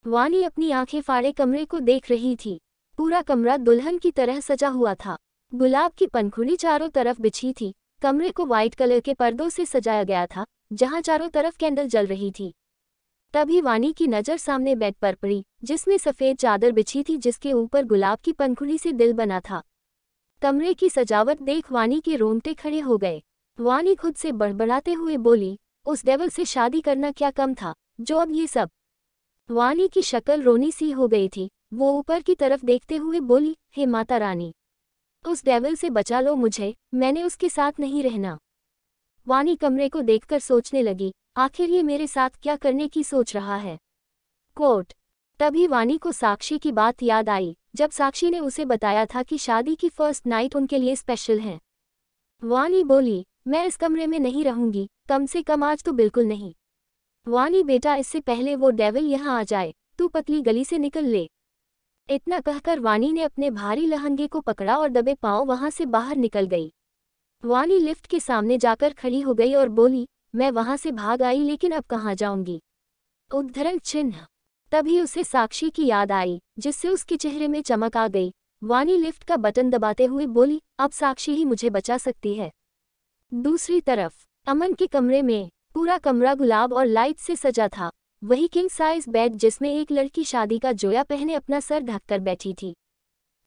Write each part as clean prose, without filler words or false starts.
वानी अपनी आंखें फाड़े कमरे को देख रही थी। पूरा कमरा दुल्हन की तरह सजा हुआ था। गुलाब की पंखुड़ी चारों तरफ बिछी थी। कमरे को व्हाइट कलर के पर्दों से सजाया गया था, जहां चारों तरफ कैंडल जल रही थी। तभी वानी की नज़र सामने बेड पर पड़ी, जिसमें सफ़ेद चादर बिछी थी जिसके ऊपर गुलाब की पंखुड़ी से दिल बना था। कमरे की सजावट देख वानी के रोंगटे खड़े हो गए। वानी खुद से बड़बड़ाते हुए बोली, उस डेविल से शादी करना क्या कम था, जो अब ये सब। वानी की शक्ल रोनी सी हो गई थी। वो ऊपर की तरफ देखते हुए बोली, हे माता रानी, उस डेविल से बचा लो मुझे, मैंने उसके साथ नहीं रहना। वानी कमरे को देखकर सोचने लगी, आखिर ये मेरे साथ क्या करने की सोच रहा है। कोट। तभी वानी को साक्षी की बात याद आई, जब साक्षी ने उसे बताया था कि शादी की फर्स्ट नाइट उनके लिए स्पेशल है। वानी बोली, मैं इस कमरे में नहीं रहूंगी, कम से कम आज तो बिल्कुल नहीं। वानी बेटा, इससे पहले वो डेविल यहाँ आ जाए, तू पतली गली से निकल ले। इतना कहकर वानी ने अपने भारी लहंगे को पकड़ा और दबे पांव वहां से बाहर निकल गई। वानी लिफ्ट के सामने जाकर खड़ी हो गई और बोली, मैं वहां से भाग आई लेकिन अब कहाँ जाऊंगी। उद्धरण चिन्ह। तभी उसे साक्षी की याद आई, जिससे उसके चेहरे में चमक आ गई। वानी लिफ्ट का बटन दबाते हुए बोली, अब साक्षी ही मुझे बचा सकती है। दूसरी तरफ अमन के कमरे में पूरा कमरा गुलाब और लाइट से सजा था। वही किंग साइज बेड जिसमें एक लड़की शादी का जोया पहने अपना सर ढककर बैठी थी।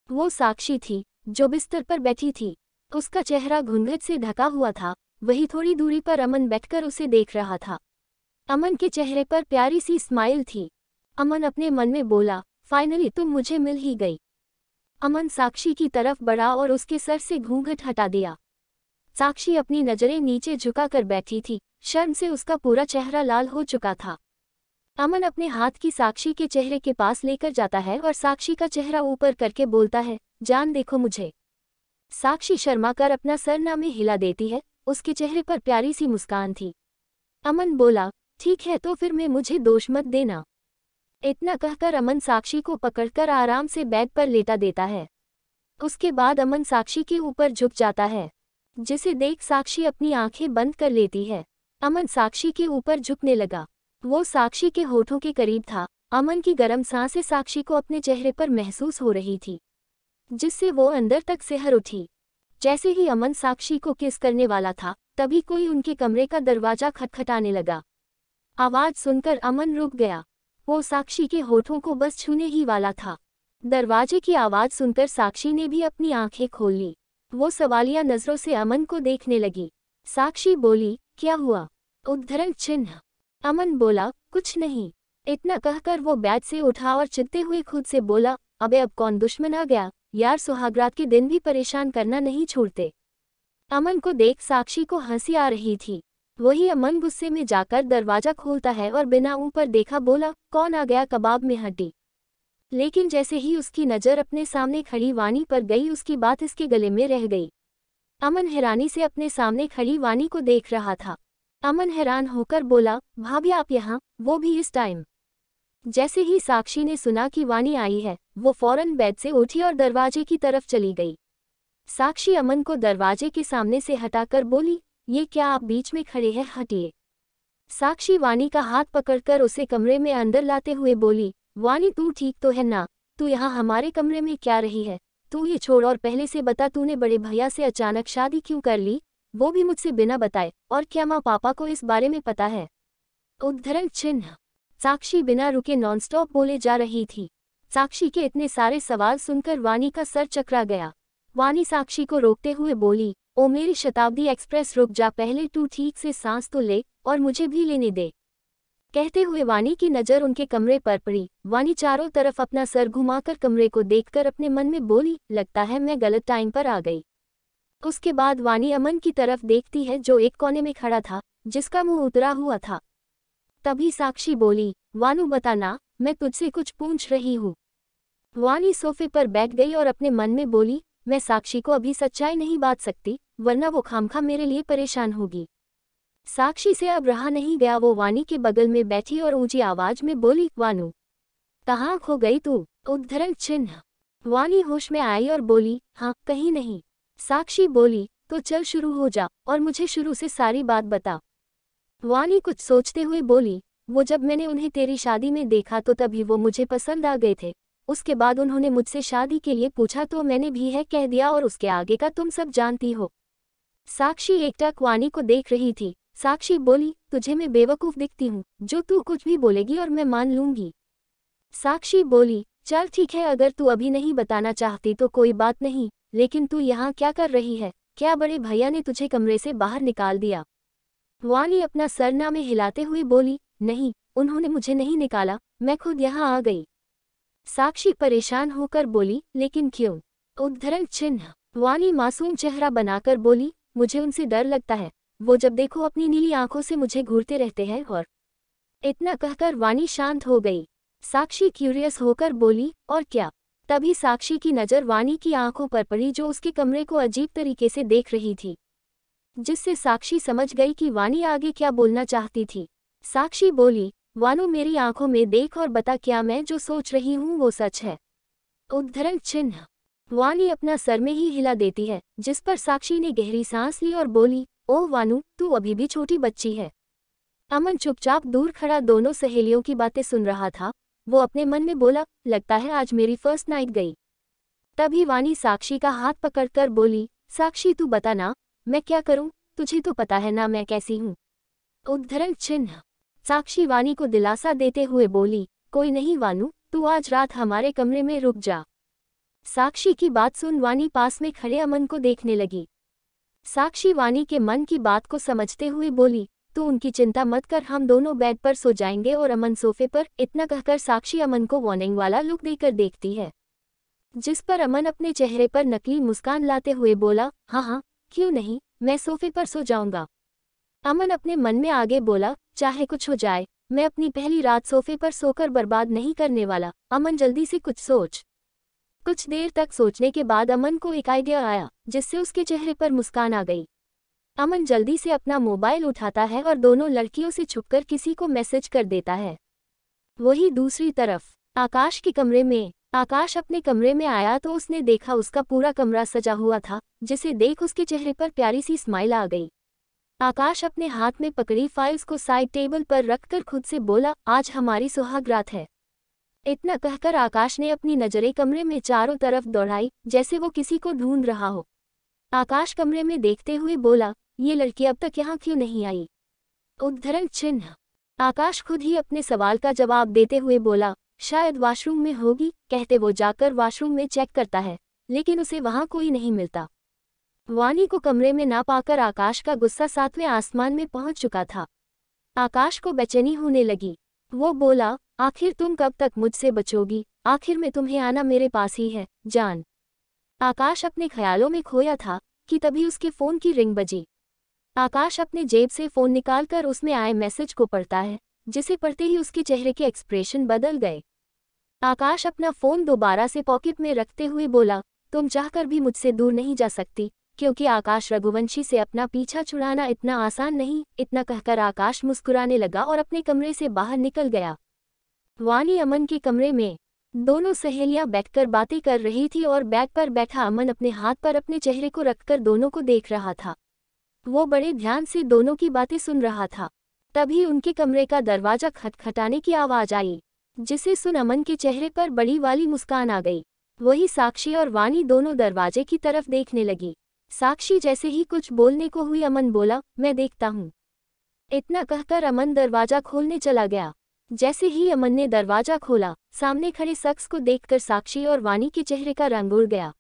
वो साक्षी थी, जो बिस्तर पर बैठी थी। उसका चेहरा घूंघट से ढका हुआ था। वही थोड़ी दूरी पर अमन बैठकर उसे देख रहा था। अमन के चेहरे पर प्यारी सी स्माइल थी। अमन अपने मन में बोला, फाइनली तुम मुझे मिल ही गई। अमन साक्षी की तरफ बढ़ा और उसके सर से घूंघट हटा दिया। साक्षी अपनी नजरें नीचे झुकाकर बैठी थी। शर्म से उसका पूरा चेहरा लाल हो चुका था। अमन अपने हाथ की साक्षी के चेहरे के पास लेकर जाता है और साक्षी का चेहरा ऊपर करके बोलता है, जान देखो मुझे। साक्षी शर्माकर अपना सरना में हिला देती है। उसके चेहरे पर प्यारी सी मुस्कान थी। अमन बोला, ठीक है तो फिर मैं मुझे दोष मत देना। इतना कहकर अमन साक्षी को पकड़कर आराम से बेड पर लेटा देता है। उसके बाद अमन साक्षी के ऊपर झुक जाता है, जिसे देख साक्षी अपनी आंखें बंद कर लेती है। अमन साक्षी के ऊपर झुकने लगा। वो साक्षी के होठों के करीब था। अमन की गर्म सांसें साक्षी को अपने चेहरे पर महसूस हो रही थी, जिससे वो अंदर तक सिहर उठी। जैसे ही अमन साक्षी को किस करने वाला था, तभी कोई उनके कमरे का दरवाजा खटखटाने लगा। आवाज सुनकर अमन रुक गया। वो साक्षी के होठों को बस छूने ही वाला था। दरवाजे की आवाज सुनकर साक्षी ने भी अपनी आंखें खोल ली। वो सवालिया नजरों से अमन को देखने लगी। साक्षी बोली, क्या हुआ। उद्धरण चिन्ह। अमन बोला, कुछ नहीं। इतना कहकर वो बेड से उठा और चिढ़ते हुए खुद से बोला, अबे अब कौन दुश्मन आ गया यार, सुहागरात के दिन भी परेशान करना नहीं छोड़ते। अमन को देख साक्षी को हंसी आ रही थी। वही अमन गुस्से में जाकर दरवाजा खोलता है और बिना ऊपर देखा बोला, कौन आ गया कबाब में हड्डी। लेकिन जैसे ही उसकी नज़र अपने सामने खड़ी वानी पर गई, उसकी बात इसके गले में रह गई। अमन हैरानी से अपने सामने खड़ी वानी को देख रहा था। अमन हैरान होकर बोला, भाभी आप यहाँ, वो भी इस टाइम। जैसे ही साक्षी ने सुना कि वानी आई है, वो फौरन बेड से उठी और दरवाजे की तरफ चली गई। साक्षी अमन को दरवाजे के सामने से हटाकर बोली, ये क्या आप बीच में खड़े हैं, हटिए। साक्षी वानी का हाथ पकड़कर उसे कमरे में अंदर लाते हुए बोली, वानी तू ठीक तो है ना, तू यहाँ हमारे कमरे में क्या रही है। तू ये छोड़ और पहले से बता, तूने बड़े भैया से अचानक शादी क्यों कर ली, वो भी मुझसे बिना बताए, और क्या माँ पापा को इस बारे में पता है। उद्धरण चिन्ह। साक्षी बिना रुके नॉनस्टॉप बोले जा रही थी। साक्षी के इतने सारे सवाल सुनकर वानी का सर चकरा गया। वानी साक्षी को रोकते हुए बोली, ओ मेरी शताब्दी एक्सप्रेस रुक जा, पहले तू ठीक से सांस तो ले और मुझे भी लेने दे। कहते हुए वानी की नज़र उनके कमरे पर पड़ी। वानी चारों तरफ अपना सर घुमाकर कमरे को देखकर अपने मन में बोली, लगता है मैं गलत टाइम पर आ गई। उसके बाद वानी अमन की तरफ देखती है, जो एक कोने में खड़ा था, जिसका मुंह उतरा हुआ था। तभी साक्षी बोली, वानू बताना, मैं तुझसे कुछ पूछ रही हूँ। वानी सोफे पर बैठ गई और अपने मन में बोली, मैं साक्षी को अभी सच्चाई नहीं बात सकती, वरना वो खामखा मेरे लिए परेशान होगी। साक्षी से अब रहा नहीं गया। वो वानी के बगल में बैठी और ऊंची आवाज में बोली, वानू कहाँ खो गई तू। उद्धरण चिन्ह। वानी होश में आई और बोली, हाँ कहीं नहीं। साक्षी बोली, तो चल शुरू हो जा और मुझे शुरू से सारी बात बता। वानी कुछ सोचते हुए बोली, वो जब मैंने उन्हें तेरी शादी में देखा तो तभी वो मुझे पसंद आ गए थे। उसके बाद उन्होंने मुझसे शादी के लिए पूछा तो मैंने भी है कह दिया और उसके आगे का तुम सब जानती हो। साक्षी एकटक वानी को देख रही थी। साक्षी बोली, तुझे मैं बेवकूफ़ दिखती हूँ जो तू कुछ भी बोलेगी और मैं मान लूंगी। साक्षी बोली, चल ठीक है, अगर तू अभी नहीं बताना चाहती तो कोई बात नहीं, लेकिन तू यहाँ क्या कर रही है? क्या बड़े भैया ने तुझे कमरे से बाहर निकाल दिया? वानी अपना सरनामे हिलाते हुए बोली, नहीं, उन्होंने मुझे नहीं निकाला, मैं खुद यहाँ आ गई। साक्षी परेशान होकर बोली, लेकिन क्यों? उद्धरण चिन्ह। वानी मासूम चेहरा बनाकर बोली, मुझे उनसे डर लगता है, वो जब देखो अपनी नीली आंखों से मुझे घूरते रहते हैं। और इतना कहकर वानी शांत हो गई। साक्षी क्यूरियस होकर बोली, और क्या? तभी साक्षी की नज़र वानी की आंखों पर पड़ी जो उसके कमरे को अजीब तरीके से देख रही थी, जिससे साक्षी समझ गई कि वानी आगे क्या बोलना चाहती थी। साक्षी बोली, वानू मेरी आंखों में देख और बता, क्या मैं जो सोच रही हूँ वो सच है? उद्धरण चिन्ह। वानी अपना सर में ही हिला देती है, जिस पर साक्षी ने गहरी सांस ली और बोली, ओह वानू, तू अभी भी छोटी बच्ची है। अमन चुपचाप दूर खड़ा दोनों सहेलियों की बातें सुन रहा था। वो अपने मन में बोला, लगता है आज मेरी फर्स्ट नाइट गई। तभी वानी साक्षी का हाथ पकड़कर बोली, साक्षी तू बता ना, मैं क्या करूं? तुझे तो पता है ना मैं कैसी हूं। उद्धरण चिन्ह। साक्षी वानी को दिलासा देते हुए बोली, कोई नहीं वानू, तू आज रात हमारे कमरे में रुक जा। साक्षी की बात सुन वानी पास में खड़े अमन को देखने लगी। साक्षी वानी के मन की बात को समझते हुए बोली, तू उनकी चिंता मत कर, हम दोनों बेड पर सो जाएंगे और अमन सोफे पर। इतना कहकर साक्षी अमन को वार्निंग वाला लुक देकर देखती है, जिस पर अमन अपने चेहरे पर नकली मुस्कान लाते हुए बोला, हाँ हाँ, क्यों नहीं, मैं सोफे पर सो जाऊंगा। अमन अपने मन में आगे बोला, चाहे कुछ हो जाए, मैं अपनी पहली रात सोफे पर सोकर बर्बाद नहीं करने वाला। अमन जल्दी से कुछ सोच। कुछ देर तक सोचने के बाद अमन को एक आइडिया आया, जिससे उसके चेहरे पर मुस्कान आ गई। अमन जल्दी से अपना मोबाइल उठाता है और दोनों लड़कियों से छुपकर किसी को मैसेज कर देता है। वहीं दूसरी तरफ आकाश के कमरे में, आकाश अपने कमरे में आया तो उसने देखा उसका पूरा कमरा सजा हुआ था, जिसे देख उसके चेहरे पर प्यारी सी स्माइल आ गई। आकाश अपने हाथ में पकड़ी फाइल्स को साइड टेबल पर रखकर खुद से बोला, आज हमारी सुहाग रात है। इतना कहकर आकाश ने अपनी नजरें कमरे में चारों तरफ दौड़ाई, जैसे वो किसी को ढूंढ रहा हो। आकाश कमरे में देखते हुए बोला, ये लड़की अब तक यहाँ क्यों नहीं आई? उद्धरण चिन्ह। आकाश खुद ही अपने सवाल का जवाब देते हुए बोला, शायद वॉशरूम में होगी। कहते वो जाकर वॉशरूम में चेक करता है, लेकिन उसे वहाँ कोई नहीं मिलता। वानी को कमरे में ना पाकर आकाश का गुस्सा सातवें आसमान में पहुंच चुका था। आकाश को बेचैनी होने लगी। वो बोला, आखिर तुम कब तक मुझसे बचोगी? आखिर में तुम्हें आना मेरे पास ही है, जान। आकाश अपने ख्यालों में खोया था कि तभी उसके फ़ोन की रिंग बजी। आकाश अपने जेब से फ़ोन निकालकर उसमें आए मैसेज को पढ़ता है, जिसे पढ़ते ही उसके चेहरे के एक्सप्रेशन बदल गए। आकाश अपना फ़ोन दोबारा से पॉकेट में रखते हुए बोला, तुम चाहकर भी मुझसे दूर नहीं जा सकती, क्योंकि आकाश रघुवंशी से अपना पीछा छुड़ाना इतना आसान नहीं। इतना कहकर आकाश मुस्कुराने लगा और अपने कमरे से बाहर निकल गया। वानी अमन के कमरे में दोनों सहेलियां बैठकर बातें कर रही थी और बेड पर बैठा अमन अपने हाथ पर अपने चेहरे को रखकर दोनों को देख रहा था। वो बड़े ध्यान से दोनों की बातें सुन रहा था। तभी उनके कमरे का दरवाजा खटखटाने की आवाज़ आई, जिसे सुन अमन के चेहरे पर बड़ी वाली मुस्कान आ गई। वही साक्षी और वानी दोनों दरवाजे की तरफ देखने लगी। साक्षी जैसे ही कुछ बोलने को हुई, अमन बोला, मैं देखता हूँ। इतना कहकर अमन दरवाजा खोलने चला गया। जैसे ही अमन ने दरवाजा खोला, सामने खड़े शख्स को देखकर साक्षी और वानी के चेहरे का रंग उड़ गया।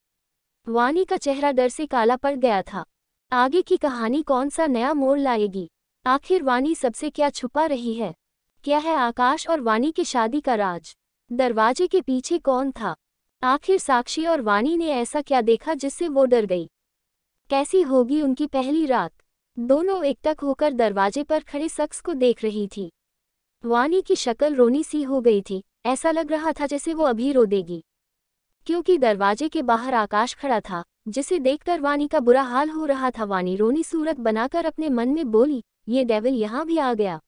वानी का चेहरा डर से काला पड़ गया था। आगे की कहानी कौन सा नया मोड़ लाएगी? आखिर वानी सबसे क्या छुपा रही है? क्या है आकाश और वानी की शादी का राज? दरवाजे के पीछे कौन था? आखिर साक्षी और वानी ने ऐसा क्या देखा जिससे वो डर गई? कैसी होगी उनकी पहली रात? दोनों एकटक होकर दरवाजे पर खड़े शख्स को देख रही थी। वानी की शक्ल रोनी सी हो गई थी। ऐसा लग रहा था जैसे वो अभी रो देगी, क्योंकि दरवाजे के बाहर आकाश खड़ा था, जिसे देखकर वानी का बुरा हाल हो रहा था। वानी रोनी सूरत बनाकर अपने मन में बोली, ये डेविल यहाँ भी आ गया।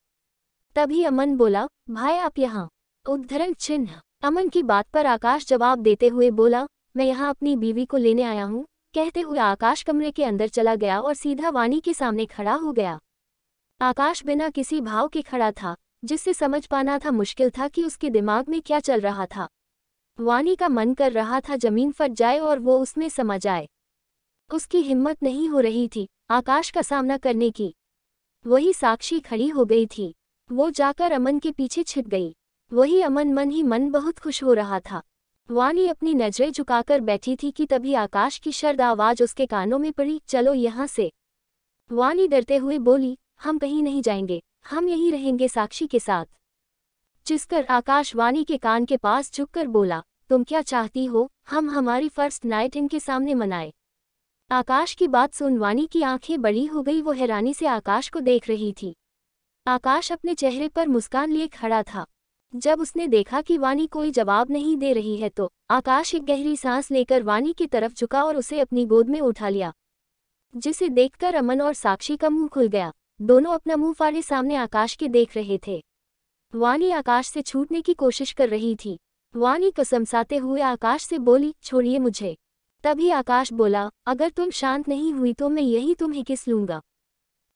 तभी अमन बोला, भाई आप यहाँ? उद्धरण चिन्ह। अमन की बात पर आकाश जवाब देते हुए बोला, मैं यहाँ अपनी बीवी को लेने आया हूँ। कहते हुए आकाश कमरे के अंदर चला गया और सीधा वानी के सामने खड़ा हो गया। आकाश बिना किसी भाव के खड़ा था, जिससे समझ पाना था मुश्किल था कि उसके दिमाग में क्या चल रहा था। वानी का मन कर रहा था जमीन फट जाए और वो उसमें समा जाए। उसकी हिम्मत नहीं हो रही थी आकाश का सामना करने की। वही साक्षी खड़ी हो गई थी। वो जाकर अमन के पीछे छिप गई। वही अमन मन ही मन बहुत खुश हो रहा था। वानी अपनी नजरें झुकाकर बैठी थी कि तभी आकाश की शर्द आवाज उसके कानों में पड़ी, चलो यहाँ से। वानी डरते हुए बोली, हम कहीं नहीं जाएंगे, हम यहीं रहेंगे साक्षी के साथ। जिसकर आकाश वानी के कान के पास झुककर बोला, तुम क्या चाहती हो, हम हमारी फर्स्ट नाइट इनके सामने मनाए। आकाश की बात सुन वानी की आंखें बड़ी हो गई। वो हैरानी से आकाश को देख रही थी। आकाश अपने चेहरे पर मुस्कान लिए खड़ा था। जब उसने देखा कि वानी कोई जवाब नहीं दे रही है तो आकाश एक गहरी सांस लेकर वानी की तरफ झुका और उसे अपनी गोद में उठा लिया, जिसे देखकर अमन और साक्षी का मुंह खुल गया। दोनों अपना मुंह फाड़े सामने आकाश के देख रहे थे। वानी आकाश से छूटने की कोशिश कर रही थी। वानी कसमसाते हुए आकाश से बोली, छोड़िए मुझे। तभी आकाश बोला, अगर तुम शांत नहीं हुई तो मैं यही तुम्हें किस लूंगा।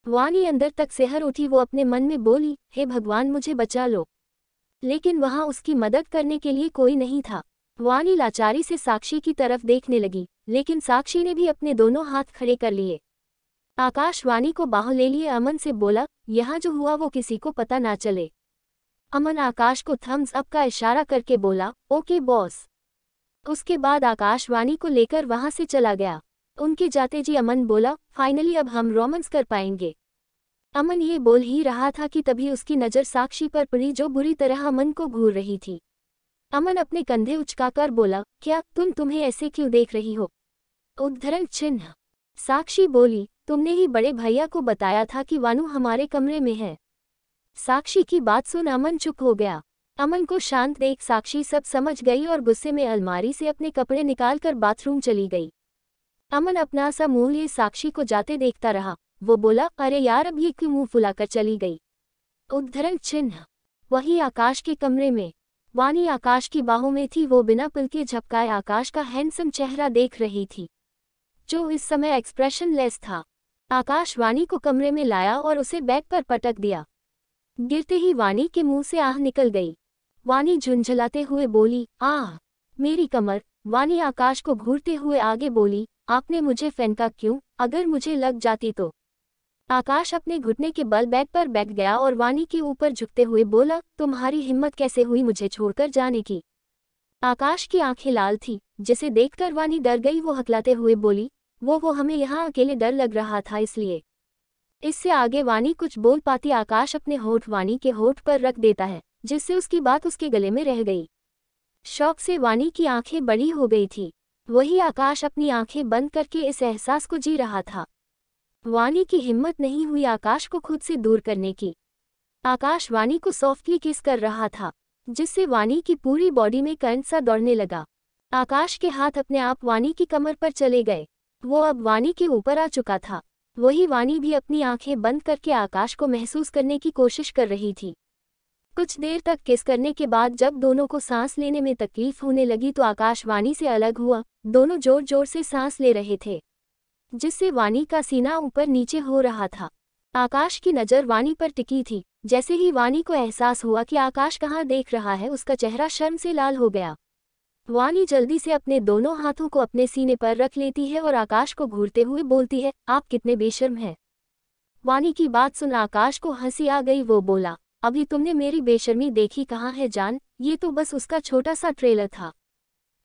वानी अंदर तक सिहर उठी। वो अपने मन में बोली, हे भगवान मुझे बचा लो। लेकिन वहां उसकी मदद करने के लिए कोई नहीं था। वानी लाचारी से साक्षी की तरफ देखने लगी, लेकिन साक्षी ने भी अपने दोनों हाथ खड़े कर लिए। आकाश वानी को बाहों ले लिए अमन से बोला, यहाँ जो हुआ वो किसी को पता ना चले। अमन आकाश को थम्स अप का इशारा करके बोला, ओके बॉस। उसके बाद आकाश वानी को लेकर वहां से चला गया। उनके जाते जी अमन बोला, फाइनली अब हम रोमांस कर पाएंगे। अमन ये बोल ही रहा था कि तभी उसकी नज़र साक्षी पर पड़ी, जो बुरी तरह अमन को घूर रही थी। अमन अपने कंधे उचकाकर बोला, क्या तुम्हें ऐसे क्यों देख रही हो। उद्धरण चिन्ह। साक्षी बोली, तुमने ही बड़े भैया को बताया था कि वानू हमारे कमरे में है। साक्षी की बात सुन अमन चुप हो गया। अमन को शांत देख साक्षी सब समझ गई और गुस्से में अलमारी से अपने कपड़े निकालकर बाथरूम चली गई। अमन अपना सा मुंह लिए साक्षी को जाते देखता रहा। वो बोला, अरे यार अब ये क्यों मुंह फुलाकर चली गई। उद्धरण चिन्ह। वही आकाश के कमरे में वानी आकाश की बाहों में थी। वो बिना पलके झपकाए आकाश का हैंडसम चेहरा देख रही थी, जो इस समय एक्सप्रेशनलेस था। आकाश वानी को कमरे में लाया और उसे बेड पर पटक दिया। गिरते ही वानी के मुंह से आह निकल गई। वानी झुंझलाते हुए बोली, आह मेरी कमर। वानी आकाश को घूरते हुए आगे बोली, आपने मुझे फेंका क्यों, अगर मुझे लग जाती तो। आकाश अपने घुटने के बल बेड पर बैठ गया और वानी के ऊपर झुकते हुए बोला, तुम्हारी हिम्मत कैसे हुई मुझे छोड़कर जाने की। आकाश की आंखें लाल थी, जिसे देखकर वानी डर गई। वो हकलाते हुए बोली, वो हमें यहाँ अकेले डर लग रहा था इसलिए। इससे आगे वानी कुछ बोल पाती आकाश अपने होठ वानी के होठ पर रख देता है, जिससे उसकी बात उसके गले में रह गई। शौक से वानी की आंखें बड़ी हो गई थी। वही आकाश अपनी आंखें बंद करके इस एहसास को जी रहा था। वानी की हिम्मत नहीं हुई आकाश को खुद से दूर करने की। आकाश वानी को सॉफ्टली किस कर रहा था, जिससे वानी की पूरी बॉडी में करंट सा दौड़ने लगा। आकाश के हाथ अपने आप वानी की कमर पर चले गए। वो अब वानी के ऊपर आ चुका था। वही वानी भी अपनी आंखें बंद करके आकाश को महसूस करने की कोशिश कर रही थी। कुछ देर तक किस करने के बाद जब दोनों को सांस लेने में तकलीफ होने लगी तो आकाश वानी से अलग हुआ। दोनों जोर जोर से सांस ले रहे थे, जिससे वानी का सीना ऊपर नीचे हो रहा था। आकाश की नज़र वानी पर टिकी थी। जैसे ही वानी को एहसास हुआ कि आकाश कहाँ देख रहा है, उसका चेहरा शर्म से लाल हो गया। वानी जल्दी से अपने दोनों हाथों को अपने सीने पर रख लेती है और आकाश को घूरते हुए बोलती है, आप कितने बेशर्म हैं। वानी की बात सुन आकाश को हंसी आ गई। वो बोला, अभी तुमने मेरी बेशर्मी देखी कहाँ है जान, ये तो बस उसका छोटा सा ट्रेलर था।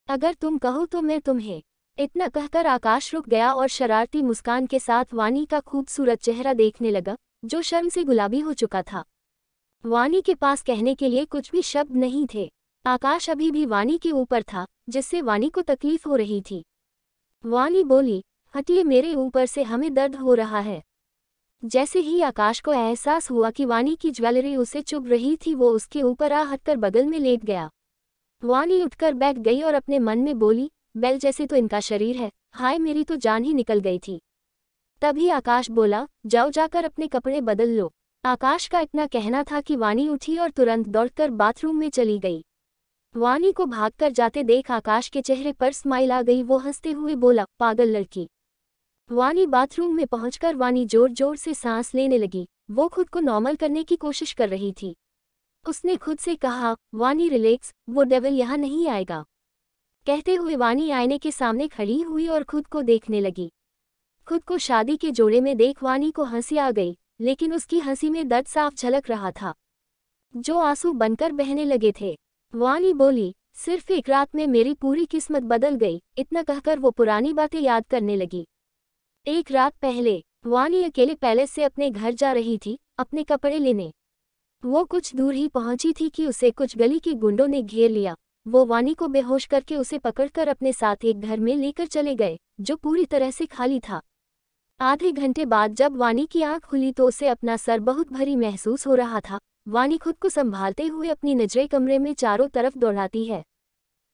अगर तुम कहो तो मैं तुम्हें। इतना कहकर आकाश रुक गया और शरारती मुस्कान के साथ वानी का खूबसूरत चेहरा देखने लगा, जो शर्म से गुलाबी हो चुका था। वानी के पास कहने के लिए कुछ भी शब्द नहीं थे। आकाश अभी भी वानी के ऊपर था, जिससे वानी को तकलीफ हो रही थी। वानी बोली, हटिए मेरे ऊपर से, हमें दर्द हो रहा है। जैसे ही आकाश को एहसास हुआ कि वानी की ज्वेलरी उसे चुभ रही थी, वो उसके ऊपर आ हटकर बगल में लेट गया। वानी उठकर बैठ गई और अपने मन में बोली, बैल जैसे तो इनका शरीर है, हाय मेरी तो जान ही निकल गई थी। तभी आकाश बोला, जाओ जाकर अपने कपड़े बदल लो। आकाश का इतना कहना था कि वानी उठी और तुरंत दौड़कर बाथरूम में चली गई। वानी को भागकर जाते देख आकाश के चेहरे पर स्माइल आ गई। वो हंसते हुए बोला, पागल लड़की। वानी बाथरूम में पहुंचकर वानी जोर जोर से सांस लेने लगी। वो खुद को नॉर्मल करने की कोशिश कर रही थी। उसने खुद से कहा, वानी रिलैक्स, वो डेविल यहाँ नहीं आएगा। कहते हुए वानी आईने के सामने खड़ी हुई और खुद को देखने लगी। खुद को शादी के जोड़े में देख वानी को हंसी आ गई, लेकिन उसकी हंसी में दर्द साफ झलक रहा था, जो आंसू बनकर बहने लगे थे। वानी बोली, सिर्फ एक रात में मेरी पूरी किस्मत बदल गई। इतना कहकर वो पुरानी बातें याद करने लगी। एक रात पहले वानी अकेले पैलेस से अपने घर जा रही थी, अपने कपड़े लेने। वो कुछ दूर ही पहुंची थी कि उसे कुछ गली के गुंडों ने घेर लिया। वो वानी को बेहोश करके उसे पकड़कर अपने साथ एक घर में लेकर चले गए, जो पूरी तरह से खाली था। आधे घंटे बाद जब वानी की आंख खुली तो उसे अपना सर बहुत भारी महसूस हो रहा था। वानी खुद को संभालते हुए अपनी नजरें कमरे में चारों तरफ दौड़ाती है,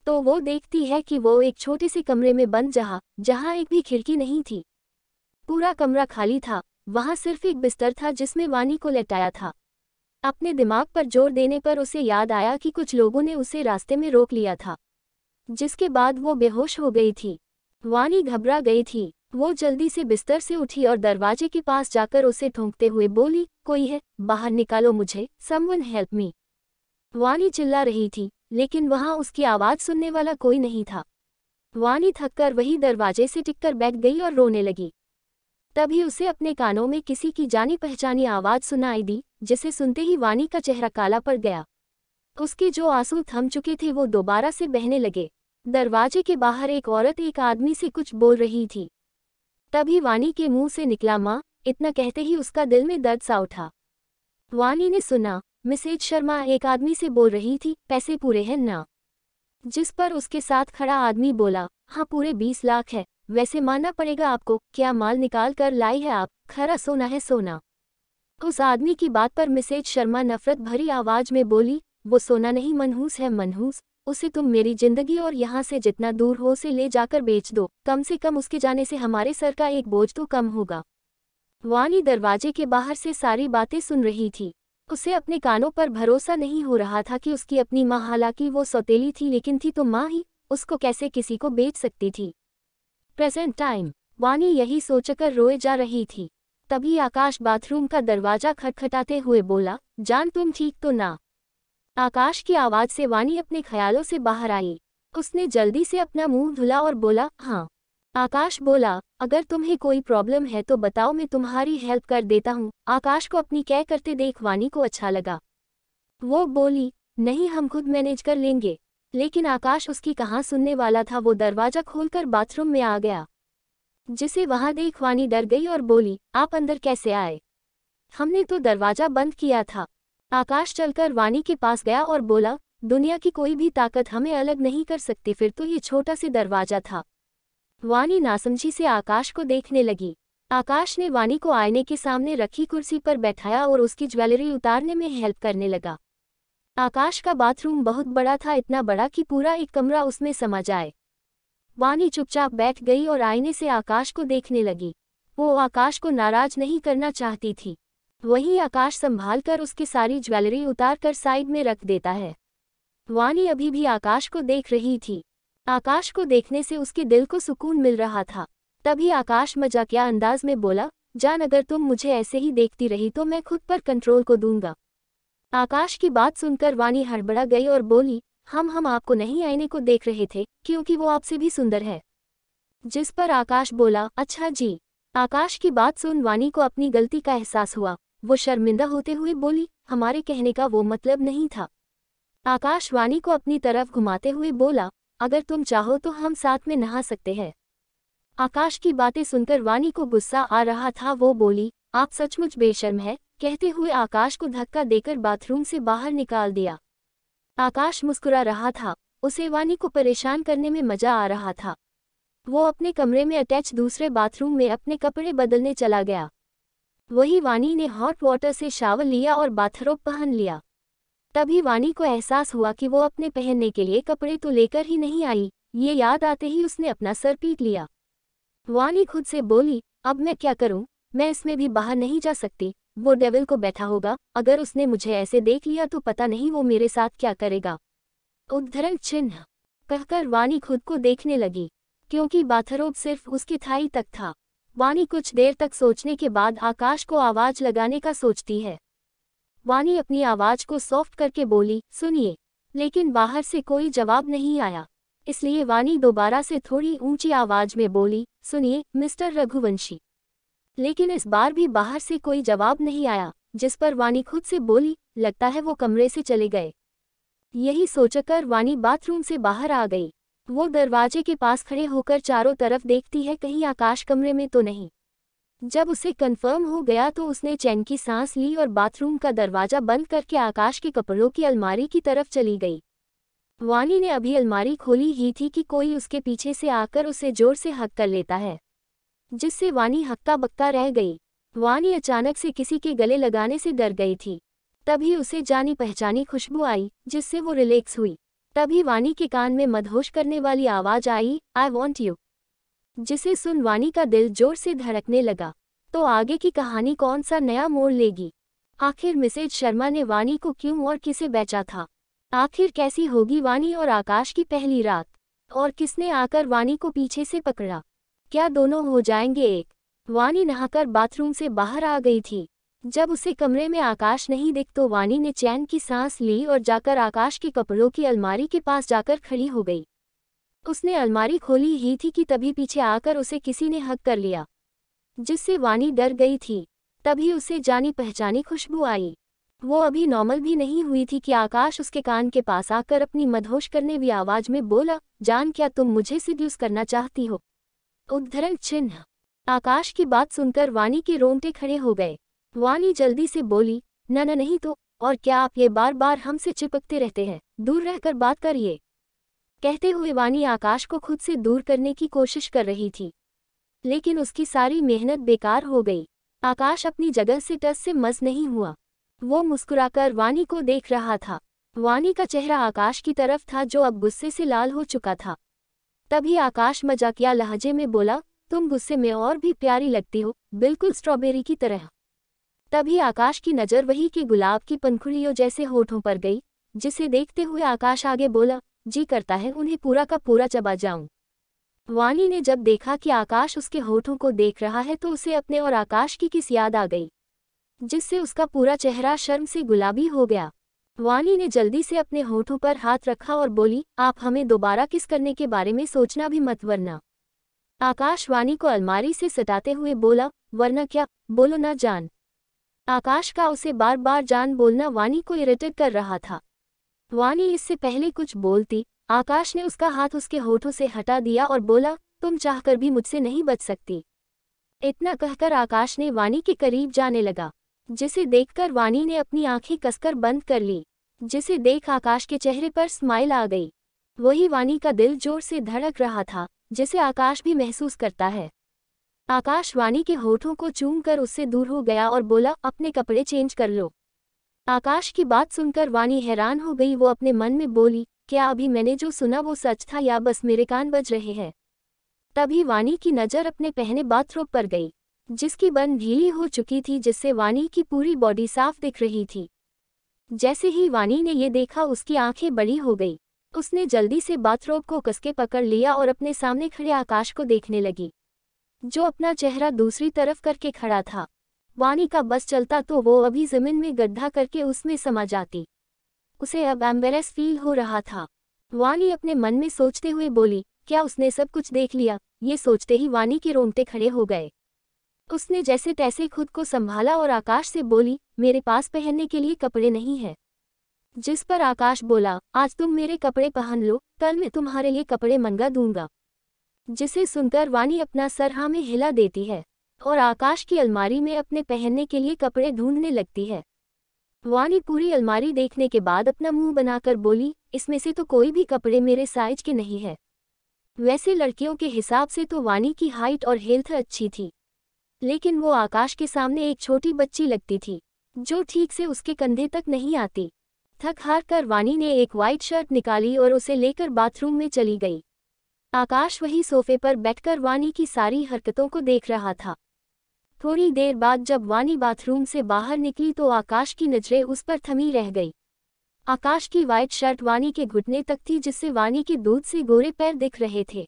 तो वो देखती है कि वो एक छोटे से कमरे में बंद जहां एक भी खिड़की नहीं थी। पूरा कमरा खाली था, वहां सिर्फ एक बिस्तर था जिसमें वानी को लेटाया था। अपने दिमाग पर जोर देने पर उसे याद आया कि कुछ लोगों ने उसे रास्ते में रोक लिया था, जिसके बाद वो बेहोश हो गई थी। वानी घबरा गई थी। वो जल्दी से बिस्तर से उठी और दरवाजे के पास जाकर उसे ठोंकते हुए बोली, कोई है, बाहर निकालो मुझे, समवन हेल्प मी। वानी चिल्ला रही थी, लेकिन वहां उसकी आवाज सुनने वाला कोई नहीं था। वानी थककर वही दरवाजे से टिककर बैठ गई और रोने लगी। तभी उसे अपने कानों में किसी की जानी पहचानी आवाज सुनाई दी, जिसे सुनते ही वानी का चेहरा काला पड़ गया। उसके जो आंसू थम चुके थे वो दोबारा से बहने लगे। दरवाजे के बाहर एक औरत एक आदमी से कुछ बोल रही थी। तभी वानी के मुंह से निकला, माँ। इतना कहते ही उसका दिल में दर्द सा उठा। वानी ने सुना, मिसेज शर्मा एक आदमी से बोल रही थी, पैसे पूरे हैं ना? जिस पर उसके साथ खड़ा आदमी बोला, हाँ पूरे 20 लाख है, वैसे मानना पड़ेगा आपको। क्या माल निकाल कर लाई है आप? खरा सोना है सोना। उस आदमी की बात पर मिसेज शर्मा नफरत भरी आवाज में बोली, वो सोना नहीं मनहूस है मनहूस। उसे तुम मेरी जिंदगी और यहाँ से जितना दूर हो उसे ले जाकर बेच दो, कम से कम उसके जाने से हमारे सर का एक बोझ तो कम होगा। वानी दरवाजे के बाहर से सारी बातें सुन रही थी। उसे अपने कानों पर भरोसा नहीं हो रहा था कि उसकी अपनी माँ, हालांकि वो सौतेली थी लेकिन थी तो माँ ही, उसको कैसे किसी को बेच सकती थी। Present time. वानी यही सोचकर रोए जा रही थी। तभी आकाश बाथरूम का दरवाजा खटखटाते हुए बोला, जान तुम ठीक तो ना? आकाश की आवाज से वानी अपने ख्यालों से बाहर आई। उसने जल्दी से अपना मुंह धुला और बोला, हाँ। आकाश बोला, अगर तुम्हें कोई प्रॉब्लम है तो बताओ, मैं तुम्हारी हेल्प कर देता हूँ। आकाश को अपनी क्या करते देख वानी को अच्छा लगा। वो बोली, नहीं हम खुद मैनेज कर लेंगे। लेकिन आकाश उसकी कहाँ सुनने वाला था। वो दरवाजा खोलकर बाथरूम में आ गया, जिसे वहां देख वानी डर गई और बोली, आप अंदर कैसे आए? हमने तो दरवाजा बंद किया था। आकाश चलकर वानी के पास गया और बोला, दुनिया की कोई भी ताकत हमें अलग नहीं कर सकती, फिर तो ये छोटा सा दरवाजा था। वानी नासमझी से आकाश को देखने लगी। आकाश ने वानी को आईने के सामने रखी कुर्सी पर बैठाया और उसकी ज्वेलरी उतारने में हेल्प करने लगा। आकाश का बाथरूम बहुत बड़ा था, इतना बड़ा कि पूरा एक कमरा उसमें समा जाए। वानी चुपचाप बैठ गई और आईने से आकाश को देखने लगी। वो आकाश को नाराज नहीं करना चाहती थी। वहीं आकाश संभाल कर उसकी सारी ज्वेलरी उतार कर साइड में रख देता है। वानी अभी भी आकाश को देख रही थी। आकाश को देखने से उसके दिल को सुकून मिल रहा था। तभी आकाश मजाकिया अंदाज में बोला, जान अगर तुम मुझे ऐसे ही देखती रही तो मैं खुद पर कंट्रोल को दूंगा। आकाश की बात सुनकर वानी हड़बड़ा गई और बोली, हम आपको नहीं आईने को देख रहे थे, क्योंकि वो आपसे भी सुंदर है। जिस पर आकाश बोला, अच्छा जी। आकाश की बात सुन वानी को अपनी गलती का एहसास हुआ। वो शर्मिंदा होते हुए बोली, हमारे कहने का वो मतलब नहीं था। आकाश वानी को अपनी तरफ घुमाते हुए बोला, अगर तुम चाहो तो हम साथ में नहा सकते हैं। आकाश की बातें सुनकर वानी को गुस्सा आ रहा था। वो बोली, आप सचमुच बेशर्म है। कहते हुए आकाश को धक्का देकर बाथरूम से बाहर निकाल दिया। आकाश मुस्कुरा रहा था। उसे वानी को परेशान करने में मजा आ रहा था। वो अपने कमरे में अटैच दूसरे बाथरूम में अपने कपड़े बदलने चला गया। वही वानी ने हॉट वाटर से शावर लिया और बाथरोब पहन लिया। तभी वानी को एहसास हुआ कि वो अपने पहनने के लिए कपड़े तो लेकर ही नहीं आई। ये याद आते ही उसने अपना सर पीट लिया। वानी खुद से बोली, अब मैं क्या करूं? मैं इसमें भी बाहर नहीं जा सकती। वो डेविल को बैठा होगा, अगर उसने मुझे ऐसे देख लिया तो पता नहीं वो मेरे साथ क्या करेगा। उद्धरण चिन्ह कहकर वानी खुद को देखने लगी, क्योंकि बाथरोब सिर्फ उसकी थाई तक था। वानी कुछ देर तक सोचने के बाद आकाश को आवाज लगाने का सोचती है। वानी अपनी आवाज को सॉफ्ट करके बोली, सुनिए। लेकिन बाहर से कोई जवाब नहीं आया। इसलिए वानी दोबारा से थोड़ी ऊंची आवाज में बोली, सुनिए मिस्टर रघुवंशी। लेकिन इस बार भी बाहर से कोई जवाब नहीं आया, जिस पर वानी खुद से बोली, लगता है वो कमरे से चले गए। यही सोचकर वानी बाथरूम से बाहर आ गई। वो दरवाजे के पास खड़े होकर चारों तरफ देखती है, कहीं आकाश कमरे में तो नहीं। जब उसे कंफर्म हो गया तो उसने चैन की सांस ली और बाथरूम का दरवाजा बंद करके आकाश के कपड़ों की अलमारी की तरफ चली गई। वानी ने अभी अलमारी खोली ही थी कि कोई उसके पीछे से आकर उसे जोर से हक कर लेता है, जिससे वानी हक्का बक्का रह गई। वानी अचानक से किसी के गले लगाने से डर गई थी। तभी उसे जानी पहचानी खुशबू आई, जिससे वो रिलैक्स हुई। तभी वानी के कान में मदहोश करने वाली आवाज आई, आई वॉन्ट यू, जिसे सुन वानी का दिल जोर से धड़कने लगा। तो आगे की कहानी कौन सा नया मोड़ लेगी? आखिर मिसेज शर्मा ने वानी को क्यों और किसे बेचा था? आखिर कैसी होगी वानी और आकाश की पहली रात? और किसने आकर वानी को पीछे से पकड़ा? क्या दोनों हो जाएंगे एक? वानी नहाकर बाथरूम से बाहर आ गई थी। जब उसे कमरे में आकाश नहीं दिख तो वानी ने चैन की सांस ली और जाकर आकाश के कपड़ों की अलमारी के पास जाकर खड़ी हो गई। उसने अलमारी खोली ही थी कि तभी पीछे आकर उसे किसी ने हक कर लिया, जिससे वानी डर गई थी। तभी उसे जानी पहचानी खुशबू आई। वो अभी नॉर्मल भी नहीं हुई थी कि आकाश उसके कान के पास आकर अपनी मदहोश करने हुई आवाज में बोला, जान क्या तुम मुझे सिड्यूस करना चाहती हो? उद्धरण चिन्ह। आकाश की बात सुनकर वानी के रोंगटे खड़े हो गए। वानी जल्दी से बोली, न नहीं तो, और क्या आप ये बार बार हमसे चिपकते रहते हैं? दूर रहकर बात करिए। कहते हुए वानी आकाश को खुद से दूर करने की कोशिश कर रही थी, लेकिन उसकी सारी मेहनत बेकार हो गई। आकाश अपनी जगह से टस से मस नहीं हुआ। वो मुस्कुराकर वानी को देख रहा था। वानी का चेहरा आकाश की तरफ था, जो अब गुस्से से लाल हो चुका था। तभी आकाश मजाकिया लहजे में बोला, तुम गुस्से में और भी प्यारी लगती हो, बिल्कुल स्ट्रॉबेरी की तरह। तभी आकाश की नज़र वही के गुलाब की पंखुड़ियों जैसे होठों पर गई, जिसे देखते हुए आकाश आगे बोला, जी करता है उन्हें पूरा का पूरा चबा जाऊं। वानी ने जब देखा कि आकाश उसके होठों को देख रहा है तो उसे अपने और आकाश की किस याद आ गई, जिससे उसका पूरा चेहरा शर्म से गुलाबी हो गया। वानी ने जल्दी से अपने होठों पर हाथ रखा और बोली, आप हमें दोबारा किस करने के बारे में सोचना भी मत, वरना। आकाश वानी को अलमारी से सटाते हुए बोला, वरना क्या? बोलो ना जान। आकाश का उसे बार बार जान बोलना वानी को इरिटेट कर रहा था। वानी इससे पहले कुछ बोलती, आकाश ने उसका हाथ उसके होठों से हटा दिया और बोला, तुम चाहकर भी मुझसे नहीं बच सकती। इतना कहकर आकाश ने वानी के करीब जाने लगा, जिसे देखकर वानी ने अपनी आंखें कसकर बंद कर ली। जिसे देख आकाश के चेहरे पर स्माइल आ गई। वही वानी का दिल जोर से धड़क रहा था, जिसे आकाश भी महसूस करता है। आकाश वानी के होठों को चूमकर उससे दूर हो गया और बोला, अपने कपड़े चेंज कर लो। आकाश की बात सुनकर वानी हैरान हो गई। वो अपने मन में बोली, क्या अभी मैंने जो सुना वो सच था या बस मेरे कान बज रहे हैं? तभी वानी की नज़र अपने पहने बाथरोब पर गई, जिसकी बन ढीली हो चुकी थी, जिससे वानी की पूरी बॉडी साफ दिख रही थी। जैसे ही वानी ने ये देखा उसकी आंखें बड़ी हो गई। उसने जल्दी से बाथरोब को कसके पकड़ लिया और अपने सामने खड़े आकाश को देखने लगी, जो अपना चेहरा दूसरी तरफ करके खड़ा था। वानी का बस चलता तो वो अभी जमीन में गड्ढा करके उसमें समा जाती। उसे अब एम्बेरस फील हो रहा था। वानी अपने मन में सोचते हुए बोली, क्या उसने सब कुछ देख लिया? ये सोचते ही वानी के रोंगटे खड़े हो गए। उसने जैसे तैसे खुद को संभाला और आकाश से बोली, मेरे पास पहनने के लिए कपड़े नहीं है। जिस पर आकाश बोला, आज तुम मेरे कपड़े पहन लो, कल मैं तुम्हारे लिए कपड़े मंगा दूंगा। जिसे सुनकर वानी अपना सर हाँ में हिला देती है और आकाश की अलमारी में अपने पहनने के लिए कपड़े ढूंढने लगती है। वानी पूरी अलमारी देखने के बाद अपना मुंह बनाकर बोली, इसमें से तो कोई भी कपड़े मेरे साइज के नहीं है। वैसे लड़कियों के हिसाब से तो वानी की हाइट और हेल्थ अच्छी थी, लेकिन वो आकाश के सामने एक छोटी बच्ची लगती थी, जो ठीक से उसके कंधे तक नहीं आती। थक हार कर वानी ने एक वाइट शर्ट निकाली और उसे लेकर बाथरूम में चली गई। आकाश वही सोफे पर बैठकर वानी की सारी हरकतों को देख रहा था। थोड़ी देर बाद जब वानी बाथरूम से बाहर निकली तो आकाश की नजरें उस पर थमी रह गई। आकाश की वाइट शर्ट वानी के घुटने तक थी, जिससे वानी के दूध से गोरे पैर दिख रहे थे।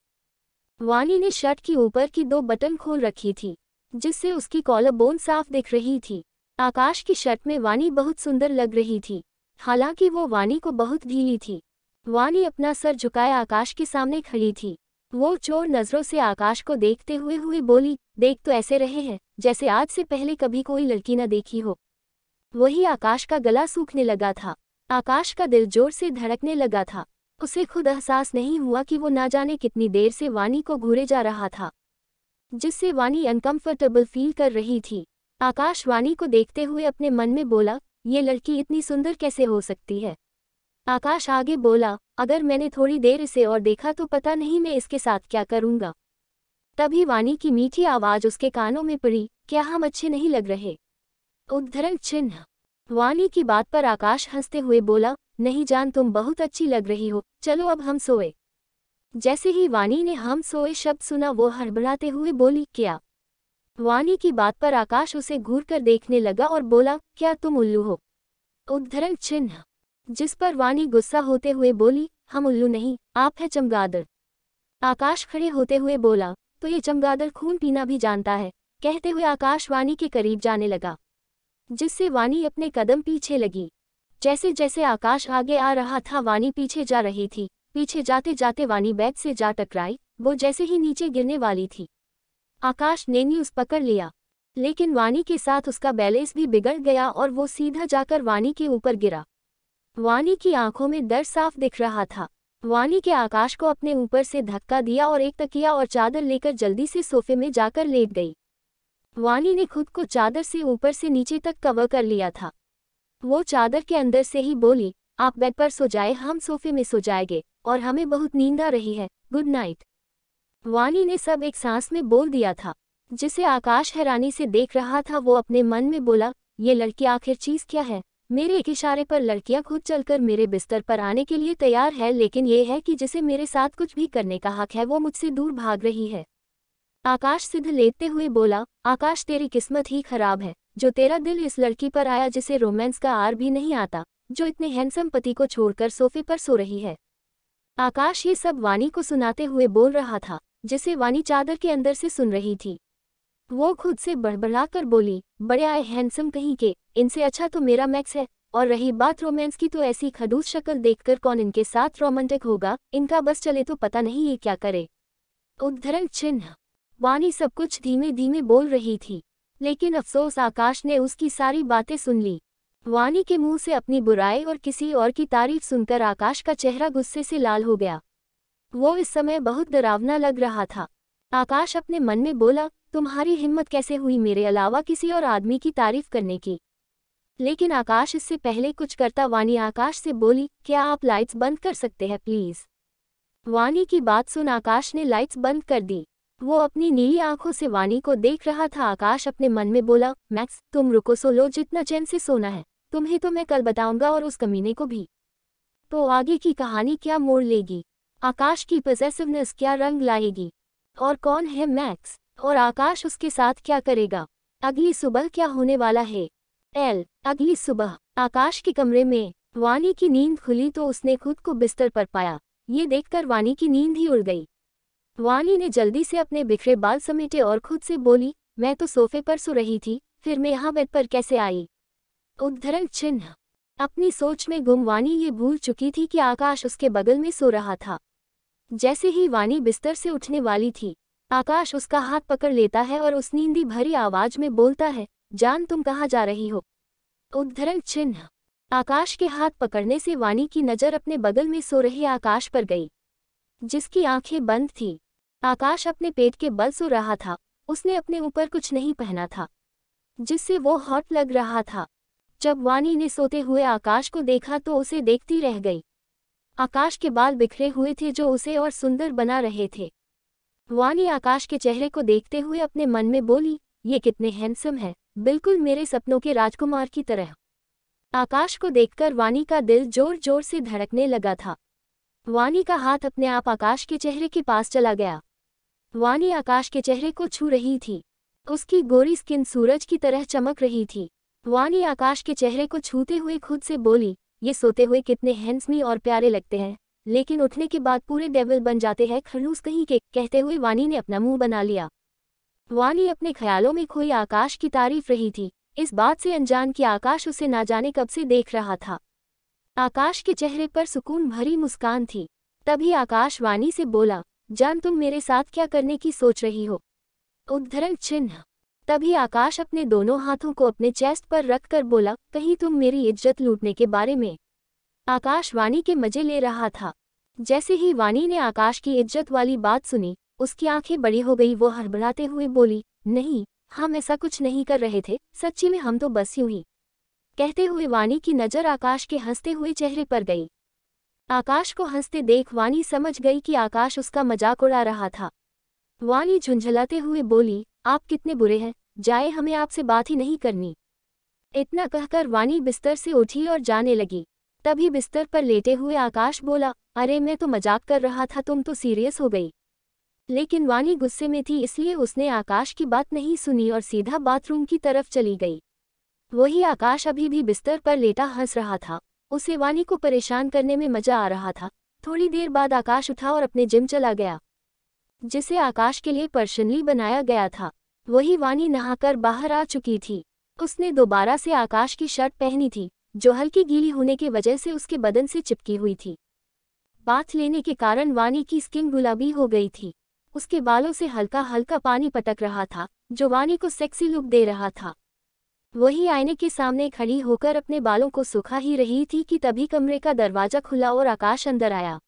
वानी ने शर्ट की ऊपर की 2 बटन खोल रखी थी, जिससे उसकी कॉलर बोन साफ दिख रही थी। आकाश की शर्ट में वानी बहुत सुंदर लग रही थी, हालांकि वो वानी को बहुत ढीली थी। वानी अपना सर झुकाए आकाश के सामने खड़ी थी। वो चोर नजरों से आकाश को देखते हुए बोली, देख तो ऐसे रहे हैं जैसे आज से पहले कभी कोई लड़की न देखी हो। वही आकाश का गला सूखने लगा था। आकाश का दिल जोर से धड़कने लगा था। उसे खुद एहसास नहीं हुआ कि वो ना जाने कितनी देर से वानी को घूरे जा रहा था, जिससे वानी अनकंफर्टेबल फील कर रही थी। आकाश वानी को देखते हुए अपने मन में बोला, ये लड़की इतनी सुंदर कैसे हो सकती है। आकाश आगे बोला, अगर मैंने थोड़ी देर इसे और देखा तो पता नहीं मैं इसके साथ क्या करूंगा। तभी वानी की मीठी आवाज उसके कानों में पड़ी, क्या हम अच्छे नहीं लग रहे। उद्धरण चिन्ह। वानी की बात पर आकाश हंसते हुए बोला, नहीं जान, तुम बहुत अच्छी लग रही हो, चलो अब हम सोए। जैसे ही वानी ने हम सोए शब्द सुना वो हड़बड़ाते हुए बोली, क्या। वानी की बात पर आकाश उसे घूर कर देखने लगा और बोला, क्या तुम उल्लू हो। उद्धरण चिन्ह। जिस पर वानी गुस्सा होते हुए बोली, हम उल्लू नहीं, आप है चमगादड़। आकाश खड़े होते हुए बोला, तो ये चमगादड़ खून पीना भी जानता है। कहते हुए आकाश वानी के करीब जाने लगा, जिससे वानी अपने कदम पीछे लगी। जैसे जैसे आकाश आगे आ रहा था वानी पीछे जा रही थी। पीछे जाते जाते वानी बेड से जा टकराई। वो जैसे ही नीचे गिरने वाली थी, आकाश ने न्यूज़ पकड़ लिया, लेकिन वानी के साथ उसका बैलेंस भी बिगड़ गया और वो सीधा जाकर वानी के ऊपर गिरा। वानी की आंखों में दर्द साफ दिख रहा था। वानी के आकाश को अपने ऊपर से धक्का दिया और एक तकिया और चादर लेकर जल्दी से सोफे में जाकर लेट गई। वानी ने खुद को चादर से ऊपर से नीचे तक कवर कर लिया था। वो चादर के अंदर से ही बोली, आप बेड पर सो जाए, हम सोफे में सो जाएंगे और हमें बहुत नींद आ रही है, गुड नाइट। वानी ने सब एक सांस में बोल दिया था, जिसे आकाश हैरानी से देख रहा था। वो अपने मन में बोला, ये लड़की आखिर चीज क्या है। मेरे एक इशारे पर लड़कियां खुद चलकर मेरे बिस्तर पर आने के लिए तैयार है, लेकिन ये है कि जिसे मेरे साथ कुछ भी करने का हक है वो मुझसे दूर भाग रही है। आकाश सिद्ध लेटते हुए बोला, आकाश तेरी किस्मत ही खराब है जो तेरा दिल इस लड़की पर आया जिसे रोमांस का आर भी नहीं आता, जो इतने हैंडसम पति को छोड़कर सोफे पर सो रही है। आकाश ये सब वानी को सुनाते हुए बोल रहा था, जिसे वानी चादर के अंदर से सुन रही थी। वो खुद से बड़बड़ा कर बोली, बड़े आए हैंडसम कहीं के, इनसे अच्छा तो मेरा मैक्स है। और रही बात रोमांस की, तो ऐसी खड़ूस शक्ल देखकर कौन इनके साथ रोमांटिक होगा। इनका बस चले तो पता नहीं ये क्या करे। उद्धरण चिन्ह। वानी सब कुछ धीमे धीमे बोल रही थी, लेकिन अफसोस आकाश ने उसकी सारी बातें सुन ली। वानी के मुंह से अपनी बुराई और किसी और की तारीफ सुनकर आकाश का चेहरा गुस्से से लाल हो गया। वो इस समय बहुत डरावना लग रहा था। आकाश अपने मन में बोला, तुम्हारी हिम्मत कैसे हुई मेरे अलावा किसी और आदमी की तारीफ करने की। लेकिन आकाश इससे पहले कुछ करता वानी आकाश से बोली, क्या आप लाइट्स बंद कर सकते हैं प्लीज। वानी की बात सुन आकाश ने लाइट्स बंद कर दी। वो अपनी नीली आंखों से वानी को देख रहा था। आकाश अपने मन में बोला, मैक्स तुम रुको, सो लो जितना चैन से सोना है। तुम्हें तो मैं कल बताऊंगा और उस कमीने को भी। तो आगे की कहानी क्या मोड़ लेगी, आकाश की पॉसेसिवनेस क्या रंग लाएगी, और कौन है मैक्स, और आकाश उसके साथ क्या करेगा। अगली सुबह क्या होने वाला है। अगली सुबह आकाश के कमरे में वानी की नींद खुली तो उसने खुद को बिस्तर पर पाया। ये देखकर वानी की नींद ही उड़ गई। वानी ने जल्दी से अपने बिखरे बाल समेटे और खुद से बोली, मैं तो सोफे पर सो रही थी, फिर मैं यहाँ बेड पर कैसे आई। उद्धरण चिन्ह। अपनी सोच में गुम वानी ये भूल चुकी थी कि आकाश उसके बगल में सो रहा था। जैसे ही वानी बिस्तर से उठने वाली थी, आकाश उसका हाथ पकड़ लेता है और उस नींदी भरी आवाज में बोलता है, जान तुम कहाँ जा रही हो। उद्धरण चिन्ह। आकाश के हाथ पकड़ने से वानी की नज़र अपने बगल में सो रहे आकाश पर गई, जिसकी आंखें बंद थी। आकाश अपने पेट के बल सो रहा था। उसने अपने ऊपर कुछ नहीं पहना था, जिससे वो हॉट लग रहा था। जब वानी ने सोते हुए आकाश को देखा तो उसे देखती रह गई। आकाश के बाल बिखरे हुए थे जो उसे और सुंदर बना रहे थे। वानी आकाश के चेहरे को देखते हुए अपने मन में बोली, ये कितने हैंडसम है, बिल्कुल मेरे सपनों के राजकुमार की तरह। आकाश को देखकर वानी का दिल जोर जोर से धड़कने लगा था। वानी का हाथ अपने आप आकाश के चेहरे के पास चला गया। वानी आकाश के चेहरे को छू रही थी। उसकी गोरी स्किन सूरज की तरह चमक रही थी। वानी आकाश के चेहरे को छूते हुए खुद से बोली, ये सोते हुए कितने हैंडसम और प्यारे लगते हैं, लेकिन उठने के बाद पूरे डेविल बन जाते हैं, खड़ूस कहीं के। कहते हुए वानी ने अपना मुंह बना लिया। वानी अपने ख्यालों में खोई आकाश की तारीफ रही थी इस बात से अनजान कि आकाश उसे ना जाने कब से देख रहा था। आकाश के चेहरे पर सुकून भरी मुस्कान थी। तभी आकाश वानी से बोला, जान तुम मेरे साथ क्या करने की सोच रही हो? उद्धरण चिन्ह। तभी आकाश अपने दोनों हाथों को अपने चेस्ट पर रखकर बोला, कहीं तुम मेरी इज्जत लूटने के बारे में? आकाश वानी के मजे ले रहा था। जैसे ही वानी ने आकाश की इज्जत वाली बात सुनी, उसकी आंखें बड़ी हो गई। वो हड़बड़ाते हुए बोली, नहीं, हम ऐसा कुछ नहीं कर रहे थे, सच्ची में हम तो बस यूं ही। कहते हुए वानी की नज़र आकाश के हंसते हुए चेहरे पर गई। आकाश को हंसते देख वानी समझ गई कि आकाश उसका मजाक उड़ा रहा था। वानी झुंझलाते हुए बोली, आप कितने बुरे हैं, जाए, हमें आपसे बात ही नहीं करनी। इतना कहकर वानी बिस्तर से उठी और जाने लगी। तभी बिस्तर पर लेटे हुए आकाश बोला, अरे मैं तो मजाक कर रहा था, तुम तो सीरियस हो गई। लेकिन वानी गुस्से में थी, इसलिए उसने आकाश की बात नहीं सुनी और सीधा बाथरूम की तरफ चली गई। वही आकाश अभी भी बिस्तर पर लेटा हंस रहा था। उसे वानी को परेशान करने में मजा आ रहा था। थोड़ी देर बाद आकाश उठा और अपने जिम चला गया, जिसे आकाश के लिए पर्सनली बनाया गया था। वही वानी नहाकर बाहर आ चुकी थी। उसने दोबारा से आकाश की शर्ट पहनी थी, जो हल्की गीली होने की वजह से उसके बदन से चिपकी हुई थी। बाथ लेने के कारण वानी की स्किन गुलाबी हो गई थी। उसके बालों से हल्का हल्का पानी पटक रहा था, जो वानी को सेक्सी लुक दे रहा था। वही आईने के सामने खड़ी होकर अपने बालों को सुखा ही रही थी कि तभी कमरे का दरवाजा खुला और आकाश अंदर आया,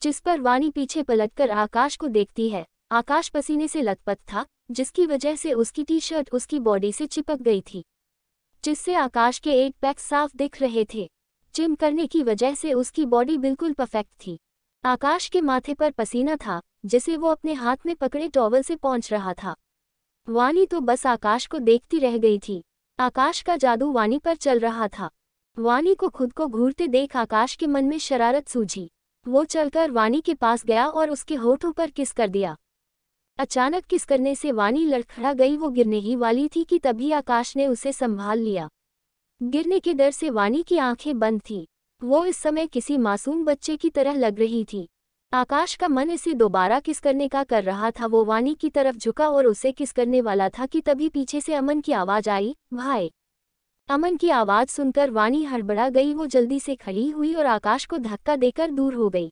जिस पर वानी पीछे पलटकर आकाश को देखती है। आकाश पसीने से लथपथ था, जिसकी वजह से उसकी टी शर्ट उसकी बॉडी से चिपक गई थी, जिससे आकाश के 8 पैक साफ दिख रहे थे। जिम करने की वजह से उसकी बॉडी बिल्कुल परफेक्ट थी। आकाश के माथे पर पसीना था, जिसे वो अपने हाथ में पकड़े टॉवल से पोंछ रहा था। वानी तो बस आकाश को देखती रह गई थी। आकाश का जादू वानी पर चल रहा था। वानी को खुद को घूरते देख आकाश के मन में शरारत सूझी। वो चलकर वानी के पास गया और उसके होठों पर किस कर दिया। अचानक किस करने से वानी लड़खड़ा गई। वो गिरने ही वाली थी कि तभी आकाश ने उसे संभाल लिया। गिरने के डर से वानी की आंखें बंद थीं। वो इस समय किसी मासूम बच्चे की तरह लग रही थी। आकाश का मन इसे दोबारा किस करने का कर रहा था। वो वानी की तरफ झुका और उसे किस करने वाला था कि तभी पीछे से अमन की आवाज़ आई, भाई। अमन की आवाज़ सुनकर वानी हड़बड़ा गई। वो जल्दी से खड़ी हुई और आकाश को धक्का देकर दूर हो गई।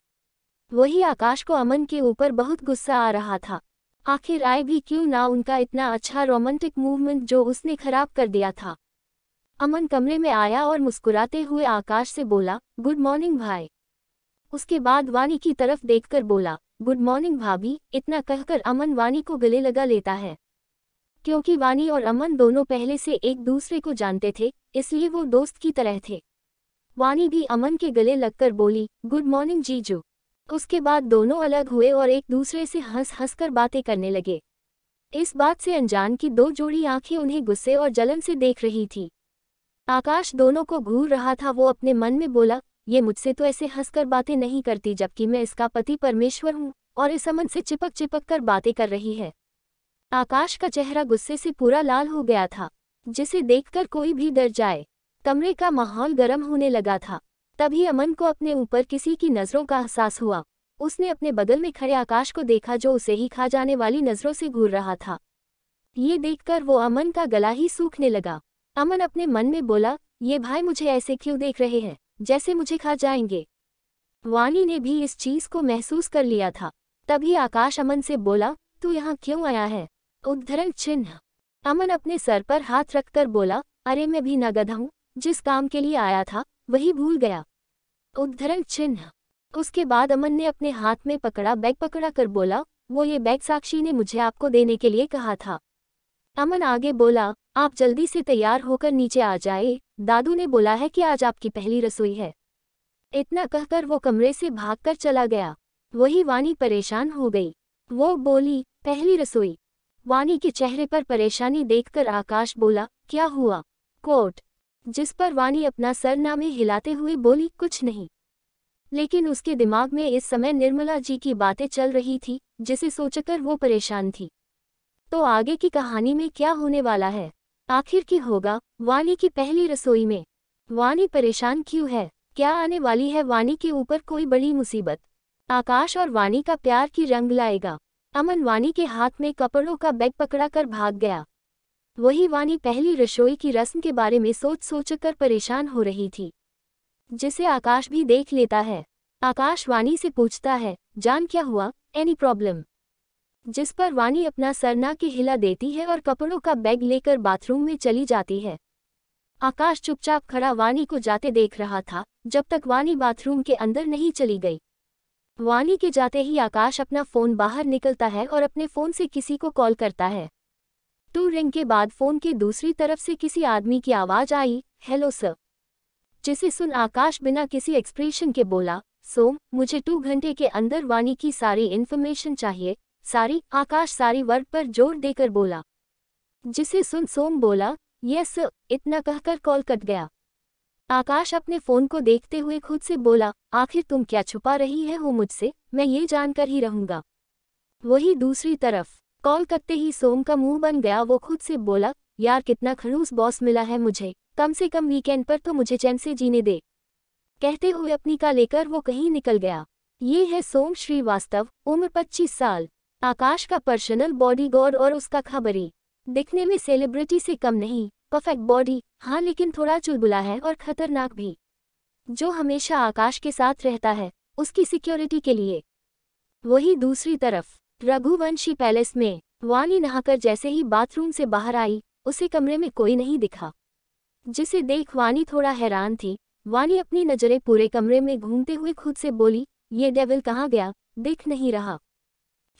वही आकाश को अमन के ऊपर बहुत गुस्सा आ रहा था। आखिर आए भी क्यों ना उनका इतना अच्छा रोमांटिक मूवमेंट जो उसने खराब कर दिया था। अमन कमरे में आया और मुस्कुराते हुए आकाश से बोला, गुड मॉर्निंग भाई। उसके बाद वानी की तरफ देखकर बोला, गुड मॉर्निंग भाभी। इतना कहकर अमन वानी को गले लगा लेता है। क्योंकि वानी और अमन दोनों पहले से एक दूसरे को जानते थे, इसलिए वो दोस्त की तरह थे। वानी भी अमन के गले लगकर बोली, गुड मॉर्निंग जीजू। उसके बाद दोनों अलग हुए और एक दूसरे से हंस हंस कर बातें करने लगे। इस बात से अनजान की दो जोड़ी आंखें उन्हें गुस्से और जलन से देख रही थी। आकाश दोनों को घूर रहा था। वो अपने मन में बोला, ये मुझसे तो ऐसे हंसकर बातें नहीं करती, जबकि मैं इसका पति परमेश्वर हूँ, और इस अमन से चिपक चिपक कर बातें कर रही है। आकाश का चेहरा गुस्से से पूरा लाल हो गया था, जिसे देखकर कोई भी डर जाए। कमरे का माहौल गर्म होने लगा था। तभी अमन को अपने ऊपर किसी की नज़रों का एहसास हुआ। उसने अपने बगल में खड़े आकाश को देखा, जो उसे ही खा जाने वाली नज़रों से घूर रहा था। ये देखकर वो अमन का गला ही सूखने लगा। अमन अपने मन में बोला, ये भाई मुझे ऐसे क्यों देख रहे हैं, जैसे मुझे खा जाएंगे। वानी ने भी इस चीज़ को महसूस कर लिया था। तभी आकाश अमन से बोला, तू यहाँ क्यों आया है? उद्धरण चिन्ह। अमन अपने सर पर हाथ रखकर बोला, अरे मैं भी ना गधा हूँ, जिस काम के लिए आया था वही भूल गया। उद्धरण चिन्ह। उसके बाद अमन ने अपने हाथ में पकड़ा बैग पकड़ा कर बोला, वो ये बैग साक्षी ने मुझे आपको देने के लिए कहा था। अमन आगे बोला, आप जल्दी से तैयार होकर नीचे आ जाए, दादू ने बोला है कि आज आपकी पहली रसोई है। इतना कहकर वो कमरे से भागकर चला गया। वही वानी परेशान हो गई। वो बोली, पहली रसोई? वानी के चेहरे पर परेशानी देखकर आकाश बोला, क्या हुआ? कोट। जिस पर वानी अपना सरनामे हिलाते हुए बोली, कुछ नहीं। लेकिन उसके दिमाग में इस समय निर्मला जी की बातें चल रही थी, जिसे सोचकर वो परेशान थी। तो आगे की कहानी में क्या होने वाला है? आखिर की होगा वानी की पहली रसोई में? वानी परेशान क्यों है? क्या आने वाली है वानी के ऊपर कोई बड़ी मुसीबत? आकाश और वानी का प्यार की रंग लाएगा। अमन वानी के हाथ में कपड़ों का बैग पकड़ा कर भाग गया। वही वानी पहली रसोई की रस्म के बारे में सोच सोचकर परेशान हो रही थी, जिसे आकाश भी देख लेता है। आकाश वानी से पूछता है, जान क्या हुआ, एनी प्रॉब्लम? जिस पर वानी अपना सर ना के हिला देती है और कपड़ों का बैग लेकर बाथरूम में चली जाती है। आकाश चुपचाप खड़ा वानी को जाते देख रहा था, जब तक वानी बाथरूम के अंदर नहीं चली गई। वानी के जाते ही आकाश अपना फ़ोन बाहर निकलता है और अपने फ़ोन से किसी को कॉल करता है। 2 रिंग के बाद फ़ोन के दूसरी तरफ से किसी आदमी की आवाज़ आई, हेलो सर। जिसे सुन आकाश बिना किसी एक्सप्रेशन के बोला, सोम, मुझे 2 घंटे के अंदर वानी की सारी इन्फॉर्मेशन चाहिए। सारी? आकाश सारी वर्ड पर जोर देकर बोला। जिसे सुन सोम बोला, यस सर। इतना कहकर कॉल कट गया। आकाश अपने फ़ोन को देखते हुए खुद से बोला, आखिर तुम क्या छुपा रही है हो मुझसे, मैं ये जानकर ही रहूँगा। वही दूसरी तरफ कॉल करते ही सोम का मुंह बन गया। वो खुद से बोला, यार कितना खड़ूस बॉस मिला है मुझे, कम से कम वीकेंड पर तो मुझे चैन से जीने दे। कहते हुए अपनी कार लेकर वो कहीं निकल गया। ये है सोम श्रीवास्तव, उम्र 25 साल। आकाश का पर्सनल बॉडीगार्ड और उसका खबरी। दिखने में सेलिब्रिटी से कम नहीं, परफेक्ट बॉडी, हाँ लेकिन थोड़ा चुलबुला है और खतरनाक भी। जो हमेशा आकाश के साथ रहता है, उसकी सिक्योरिटी के लिए। वही दूसरी तरफ रघुवंशी पैलेस में वानी नहाकर जैसे ही बाथरूम से बाहर आई, उसे कमरे में कोई नहीं दिखा। जिसे देख वानी थोड़ा हैरान थी। वानी अपनी नज़रें पूरे कमरे में घूमते हुए खुद से बोली, ये डेविल कहाँ गया, दिख नहीं रहा।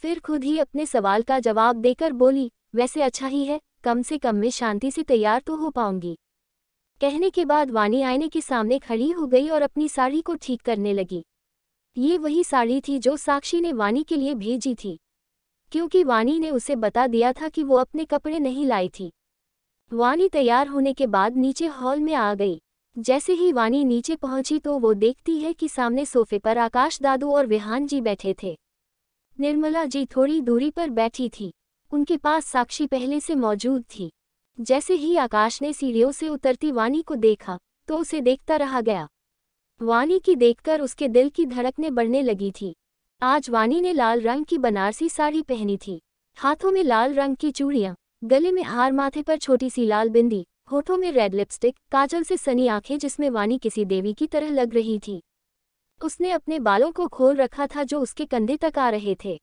फिर खुद ही अपने सवाल का जवाब देकर बोली, वैसे अच्छा ही है, कम से कम मैं शांति से तैयार तो हो पाऊंगी। कहने के बाद वानी आईने के सामने खड़ी हो गई और अपनी साड़ी को ठीक करने लगी। ये वही साड़ी थी जो साक्षी ने वानी के लिए भेजी थी, क्योंकि वानी ने उसे बता दिया था कि वो अपने कपड़े नहीं लाई थी। वानी तैयार होने के बाद नीचे हॉल में आ गई। जैसे ही वानी नीचे पहुंची तो वो देखती है कि सामने सोफे पर आकाश दादू और विहान जी बैठे थे। निर्मला जी थोड़ी दूरी पर बैठी थी। उनके पास साक्षी पहले से मौजूद थी। जैसे ही आकाश ने सीढ़ियों से उतरती वानी को देखा, तो उसे देखता रह गया। वानी की देखकर उसके दिल की धड़कनें बढ़ने लगी थी। आज वानी ने लाल रंग की बनारसी साड़ी पहनी थी, हाथों में लाल रंग की चूड़ियां, गले में हार, माथे पर छोटी सी लाल बिंदी, होठों में रेड लिपस्टिक, काजल से सनी आंखें जिसमें वानी किसी देवी की तरह लग रही थी। उसने अपने बालों को खोल रखा था जो उसके कंधे तक आ रहे थे।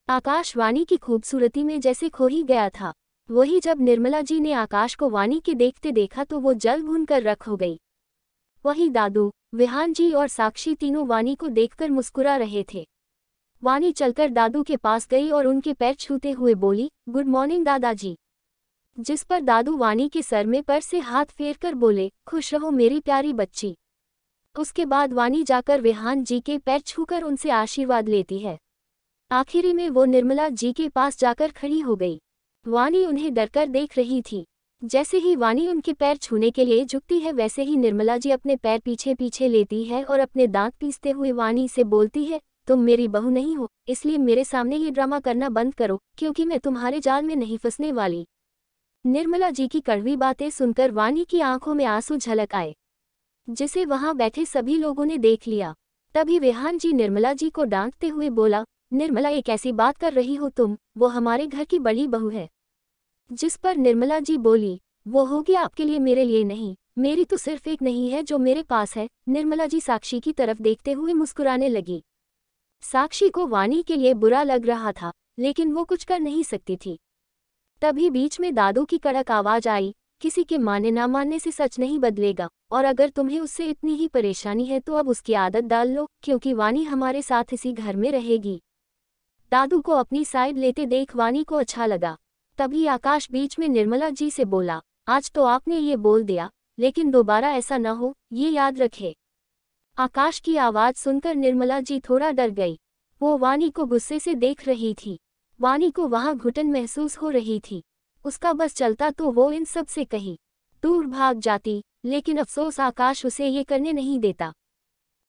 आकाश वानी की खूबसूरती में जैसे खो ही गया था। वही जब निर्मला जी ने आकाश को वानी के देखते देखा तो वो जल भून कर रख हो गई। वही दादू, विहान जी और साक्षी तीनों वानी को देखकर मुस्कुरा रहे थे। वानी चलकर दादू के पास गई और उनके पैर छूते हुए बोली, गुड मॉर्निंग दादाजी। जिस पर दादू वानी के सर में पर से हाथ फेरकर बोले, खुश रहो मेरी प्यारी बच्ची। उसके बाद वानी जाकर विहान जी के पैर छूकर उनसे आशीर्वाद लेती है। आखिरी में वो निर्मला जी के पास जाकर खड़ी हो गई। वानी उन्हें डरकर देख रही थी। जैसे ही वानी उनके पैर छूने के लिए झुकती है, वैसे ही निर्मला जी अपने पैर पीछे पीछे लेती है और अपने दांत पीसते हुए वानी से बोलती है, तुम मेरी बहू नहीं हो, इसलिए मेरे सामने ये ड्रामा करना बंद करो, क्योंकि मैं तुम्हारे जाल में नहीं फंसने वाली। निर्मला जी की कड़वी बातें सुनकर वानी की आंखों में आंसू झलक आए, जिसे वहां बैठे सभी लोगों ने देख लिया। तभी विहान जी निर्मला जी को डांटते हुए बोला, निर्मला एक ऐसी बात कर रही हो तुम, वो हमारे घर की बड़ी बहू है। जिस पर निर्मला जी बोली, वो होगी आपके लिए, मेरे लिए नहीं। मेरी तो सिर्फ एक नहीं है जो मेरे पास है। निर्मला जी साक्षी की तरफ देखते हुए मुस्कुराने लगी। साक्षी को वानी के लिए बुरा लग रहा था, लेकिन वो कुछ कर नहीं सकती थी। तभी बीच में दादू की कड़क आवाज आई, किसी के मानने ना मानने से सच नहीं बदलेगा, और अगर तुम्हें उससे इतनी ही परेशानी है तो अब उसकी आदत डाल लो, क्योंकि वानी हमारे साथ इसी घर में रहेगी। दादू को अपनी साइड लेते देख वानी को अच्छा लगा। तभी आकाश बीच में निर्मला जी से बोला, आज तो आपने ये बोल दिया, लेकिन दोबारा ऐसा न हो, ये याद रखे। आकाश की आवाज सुनकर निर्मला जी थोड़ा डर गई। वो वानी को गुस्से से देख रही थी। वानी को वहां घुटन महसूस हो रही थी। उसका बस चलता तो वो इन सब से कहीं दूर भाग जाती, लेकिन अफसोस आकाश उसे ये करने नहीं देता।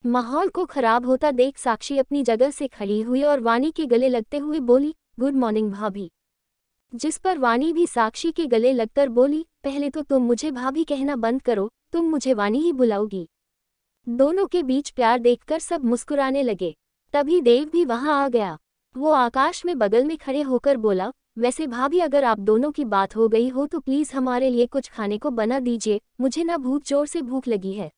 माहौल को खराब होता देख साक्षी अपनी जगह से खड़ी हुई और वानी के गले लगते हुए बोली, गुड मॉर्निंग भाभी। जिस पर वानी भी साक्षी के गले लगकर बोली, पहले तो तुम मुझे भाभी कहना बंद करो, तुम मुझे वानी ही बुलाओगी। दोनों के बीच प्यार देखकर सब मुस्कुराने लगे। तभी देव भी वहां आ गया। वो आकाश में बगल में खड़े होकर बोला, वैसे भाभी अगर आप दोनों की बात हो गई हो तो प्लीज़ हमारे लिए कुछ खाने को बना दीजिए, मुझे ना बहुत जोर से भूख लगी है।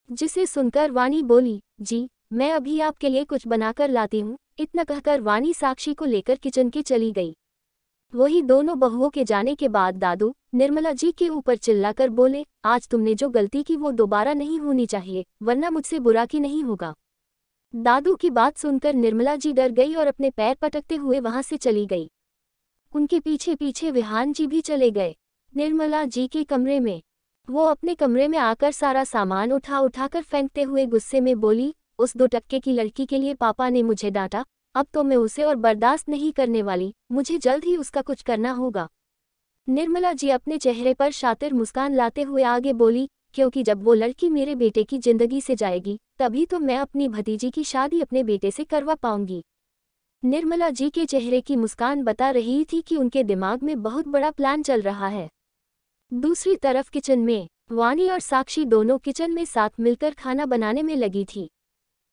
जिसे सुनकर वानी बोली, जी मैं अभी आपके लिए कुछ बनाकर लाती हूँ। इतना कहकर वानी साक्षी को लेकर किचन के चली गई। वही दोनों बहुओं के जाने के बाद दादू निर्मला जी के ऊपर चिल्लाकर बोले, आज तुमने जो गलती की वो दोबारा नहीं होनी चाहिए, वरना मुझसे बुरा की नहीं होगा। दादू की बात सुनकर निर्मला जी डर गई और अपने पैर पटकते हुए वहां से चली गई। उनके पीछे पीछे विहान जी भी चले गए। निर्मला जी के कमरे में वो अपने कमरे में आकर सारा सामान उठाकर फेंकते हुए गुस्से में बोली, उस 2 टक्के की लड़की के लिए पापा ने मुझे डांटा, अब तो मैं उसे और बर्दाश्त नहीं करने वाली, मुझे जल्द ही उसका कुछ करना होगा। निर्मला जी अपने चेहरे पर शातिर मुस्कान लाते हुए आगे बोली, क्योंकि जब वो लड़की मेरे बेटे की जिंदगी से जाएगी तभी तो मैं अपनी भतीजी की शादी अपने बेटे से करवा पाऊंगी। निर्मला जी के चेहरे की मुस्कान बता रही थी कि उनके दिमाग में बहुत बड़ा प्लान चल रहा है। दूसरी तरफ किचन में वानी और साक्षी दोनों किचन में साथ मिलकर खाना बनाने में लगी थी,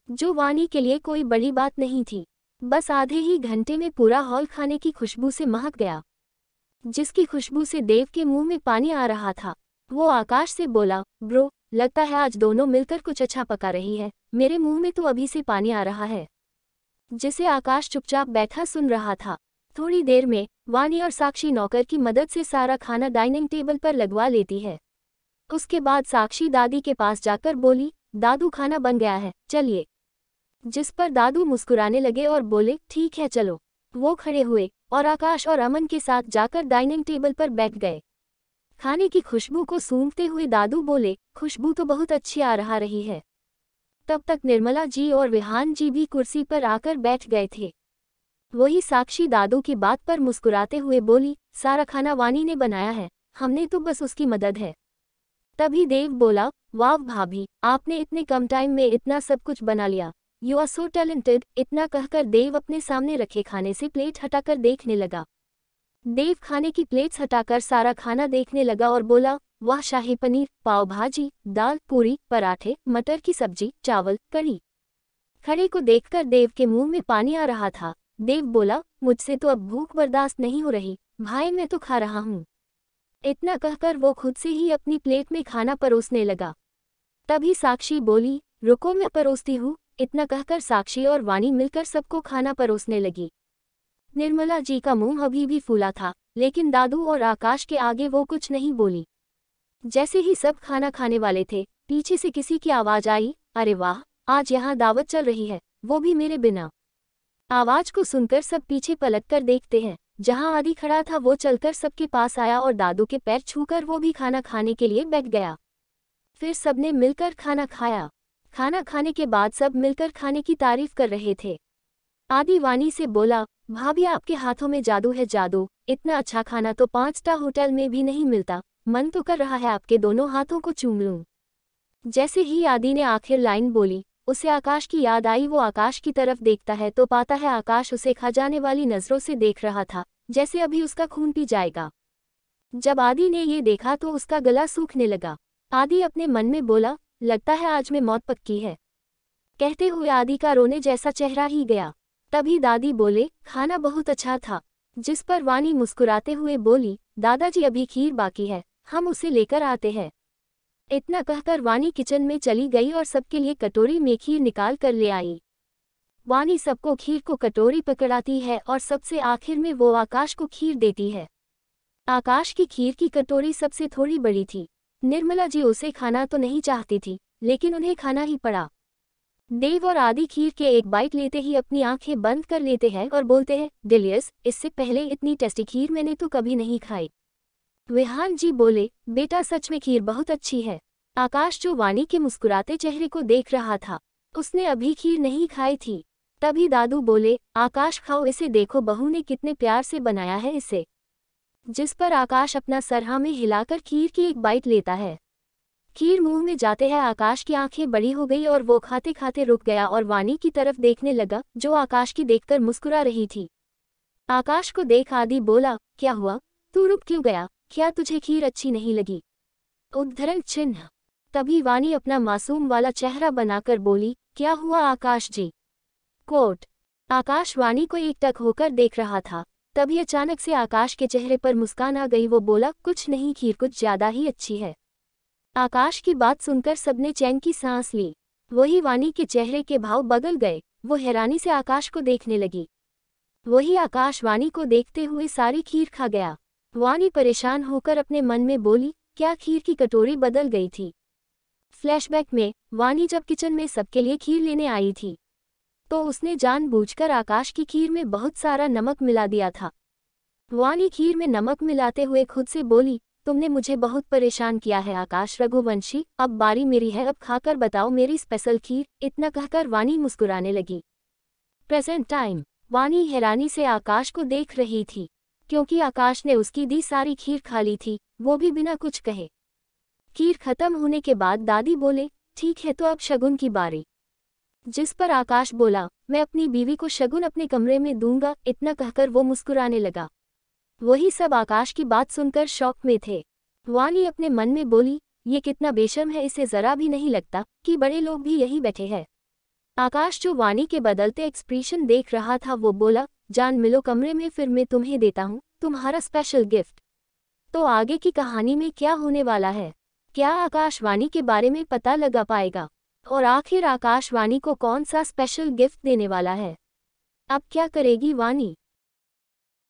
जो वानी के लिए कोई बड़ी बात नहीं थी। बस आधे ही घंटे में पूरा हॉल खाने की खुशबू से महक गया, जिसकी खुशबू से देव के मुंह में पानी आ रहा था। वो आकाश से बोला, ब्रो लगता है आज दोनों मिलकर कुछ अच्छा पका रही है, मेरे मुंह में तो अभी से पानी आ रहा है। जिसे आकाश चुपचाप बैठा सुन रहा था। थोड़ी देर में वानी और साक्षी नौकर की मदद से सारा खाना डाइनिंग टेबल पर लगवा लेती है। उसके बाद साक्षी दादी के पास जाकर बोली, दादू खाना बन गया है, चलिए। जिस पर दादू मुस्कुराने लगे और बोले, ठीक है चलो। वो खड़े हुए और आकाश और अमन के साथ जाकर डाइनिंग टेबल पर बैठ गए। खाने की खुशबू को सूंघते हुए दादू बोले, खुशबू तो बहुत अच्छी आ रही है। तब तक निर्मला जी और विहान जी भी कुर्सी पर आकर बैठ गए थे। वही साक्षी दादू की बात पर मुस्कुराते हुए बोली, सारा खाना वानी ने बनाया है, हमने तो बस उसकी मदद है। तभी देव बोला, वाह भाभी, आपने इतने कम टाइम में इतना सब कुछ बना लिया, यू आर सो टैलेंटेड। इतना कहकर देव अपने सामने रखे खाने से प्लेट हटाकर देखने लगा। देव खाने की प्लेट्स हटाकर सारा खाना देखने लगा और बोला, वाह, शाही पनीर, पाव भाजी, दाल, पूरी, पराठे, मटर की सब्जी, चावल, कढ़ी। खड़े को देखकर देव के मुंह में पानी आ रहा था। देव बोला, मुझसे तो अब भूख बर्दाश्त नहीं हो रही, भाई मैं तो खा रहा हूँ। इतना कहकर वो खुद से ही अपनी प्लेट में खाना परोसने लगा। तभी साक्षी बोली, रुको मैं परोसती हूँ। इतना कहकर साक्षी और वानी मिलकर सबको खाना परोसने लगी। निर्मला जी का मुंह अभी भी फूला था, लेकिन दादू और आकाश के आगे वो कुछ नहीं बोली। जैसे ही सब खाना खाने वाले थे, पीछे से किसी की आवाज आई, अरे वाह, आज यहाँ दावत चल रही है, वो भी मेरे बिना। आवाज को सुनकर सब पीछे पलटकर देखते हैं। जहां आदि खड़ा था वो चलकर सबके पास आया और दादू के पैर छूकर वो भी खाना खाने के लिए बैठ गया। फिर सबने मिलकर खाना खाया। खाना खाने के बाद सब मिलकर खाने की तारीफ कर रहे थे। आदि वानी से बोला, भाभी आपके हाथों में जादू है, जादू। इतना अच्छा खाना तो 5 स्टार होटल में भी नहीं मिलता, मन तो कर रहा है आपके दोनों हाथों को चूम लूं। जैसे ही आदि ने आखिर लाइन बोली, उसे आकाश की याद आई। वो आकाश की तरफ देखता है तो पाता है आकाश उसे खा जाने वाली नजरों से देख रहा था, जैसे अभी उसका खून पी जाएगा। जब आदि ने ये देखा तो उसका गला सूखने लगा। आदि अपने मन में बोला, लगता है आज में मौत पक्की है। कहते हुए आदि का रोने जैसा चेहरा ही गया। तभी दादी बोले, खाना बहुत अच्छा था। जिस पर वानी मुस्कुराते हुए बोली, दादाजी अभी खीर बाकी है, हम उसे लेकर आते हैं। इतना कहकर वानी किचन में चली गई और सबके लिए कटोरी में खीर निकाल कर ले आई। वानी सबको खीर को कटोरी पकड़ाती है और सबसे आखिर में वो आकाश को खीर देती है। आकाश की खीर की कटोरी सबसे थोड़ी बड़ी थी। निर्मला जी उसे खाना तो नहीं चाहती थी, लेकिन उन्हें खाना ही पड़ा। देव और आदि खीर के एक बाइट लेते ही अपनी आंखें बंद कर लेते हैं और बोलते हैं, डिलियस, इससे पहले इतनी टेस्टी खीर मैंने तो कभी नहीं खाई। विहान जी बोले, बेटा सच में खीर बहुत अच्छी है। आकाश जो वानी के मुस्कुराते चेहरे को देख रहा था, उसने अभी खीर नहीं खाई थी। तभी दादू बोले, आकाश खाओ इसे, देखो बहू ने कितने प्यार से बनाया है इसे। जिस पर आकाश अपना सरहा में हिलाकर खीर की एक बाइट लेता है। खीर मुंह में जाते हैं आकाश की आंखें बड़ी हो गई और वो खाते खाते रुक गया और वानी की तरफ देखने लगा, जो आकाश की देखकर मुस्कुरा रही थी। आकाश को देख आदि बोला, क्या हुआ, तू रुक क्यों गया, क्या तुझे खीर अच्छी नहीं लगी? उद्धरण चिन्ह। तभी वानी अपना मासूम वाला चेहरा बनाकर बोली, क्या हुआ आकाश जी? कोट। आकाश वानी को एकटक होकर देख रहा था। तभी अचानक से आकाश के चेहरे पर मुस्कान आ गई। वो बोला, कुछ नहीं, खीर कुछ ज्यादा ही अच्छी है। आकाश की बात सुनकर सबने चैन की सांस ली। वही वानी के चेहरे के भाव बदल गए। वो हैरानी से आकाश को देखने लगी। वही आकाश वानी को देखते हुए सारी खीर खा गया। वानी परेशान होकर अपने मन में बोली, क्या खीर की कटोरी बदल गई थी? फ्लैशबैक में वानी जब किचन में सबके लिए खीर लेने आई थी तो उसने जानबूझकर आकाश की खीर में बहुत सारा नमक मिला दिया था। वानी खीर में नमक मिलाते हुए खुद से बोली, तुमने मुझे बहुत परेशान किया है आकाश रघुवंशी, अब बारी मेरी है, अब खाकर बताओ मेरी स्पेशल खीर। इतना कहकर वानी मुस्कुराने लगी। Present time. वानी हैरानी से आकाश को देख रही थी क्योंकि आकाश ने उसकी दी सारी खीर खा ली थी, वो भी बिना कुछ कहे। खीर खत्म होने के बाद दादी बोले, ठीक है तो अब शगुन की बारी। जिस पर आकाश बोला, मैं अपनी बीवी को शगुन अपने कमरे में दूंगा। इतना कहकर वो मुस्कुराने लगा। वही सब आकाश की बात सुनकर शॉक में थे। वानी अपने मन में बोली, ये कितना बेशर्म है, इसे जरा भी नहीं लगता कि बड़े लोग भी यही बैठे हैं। आकाश जो वानी के बदलते एक्सप्रेशन देख रहा था वो बोला, जान मिलो कमरे में, फिर मैं तुम्हें देता हूँ तुम्हारा स्पेशल गिफ्ट। तो आगे की कहानी में क्या होने वाला है? क्या आकाश वानी के बारे में पता लगा पाएगा? और आखिर आकाश वानी को कौन सा स्पेशल गिफ्ट देने वाला है? अब क्या करेगी वानी?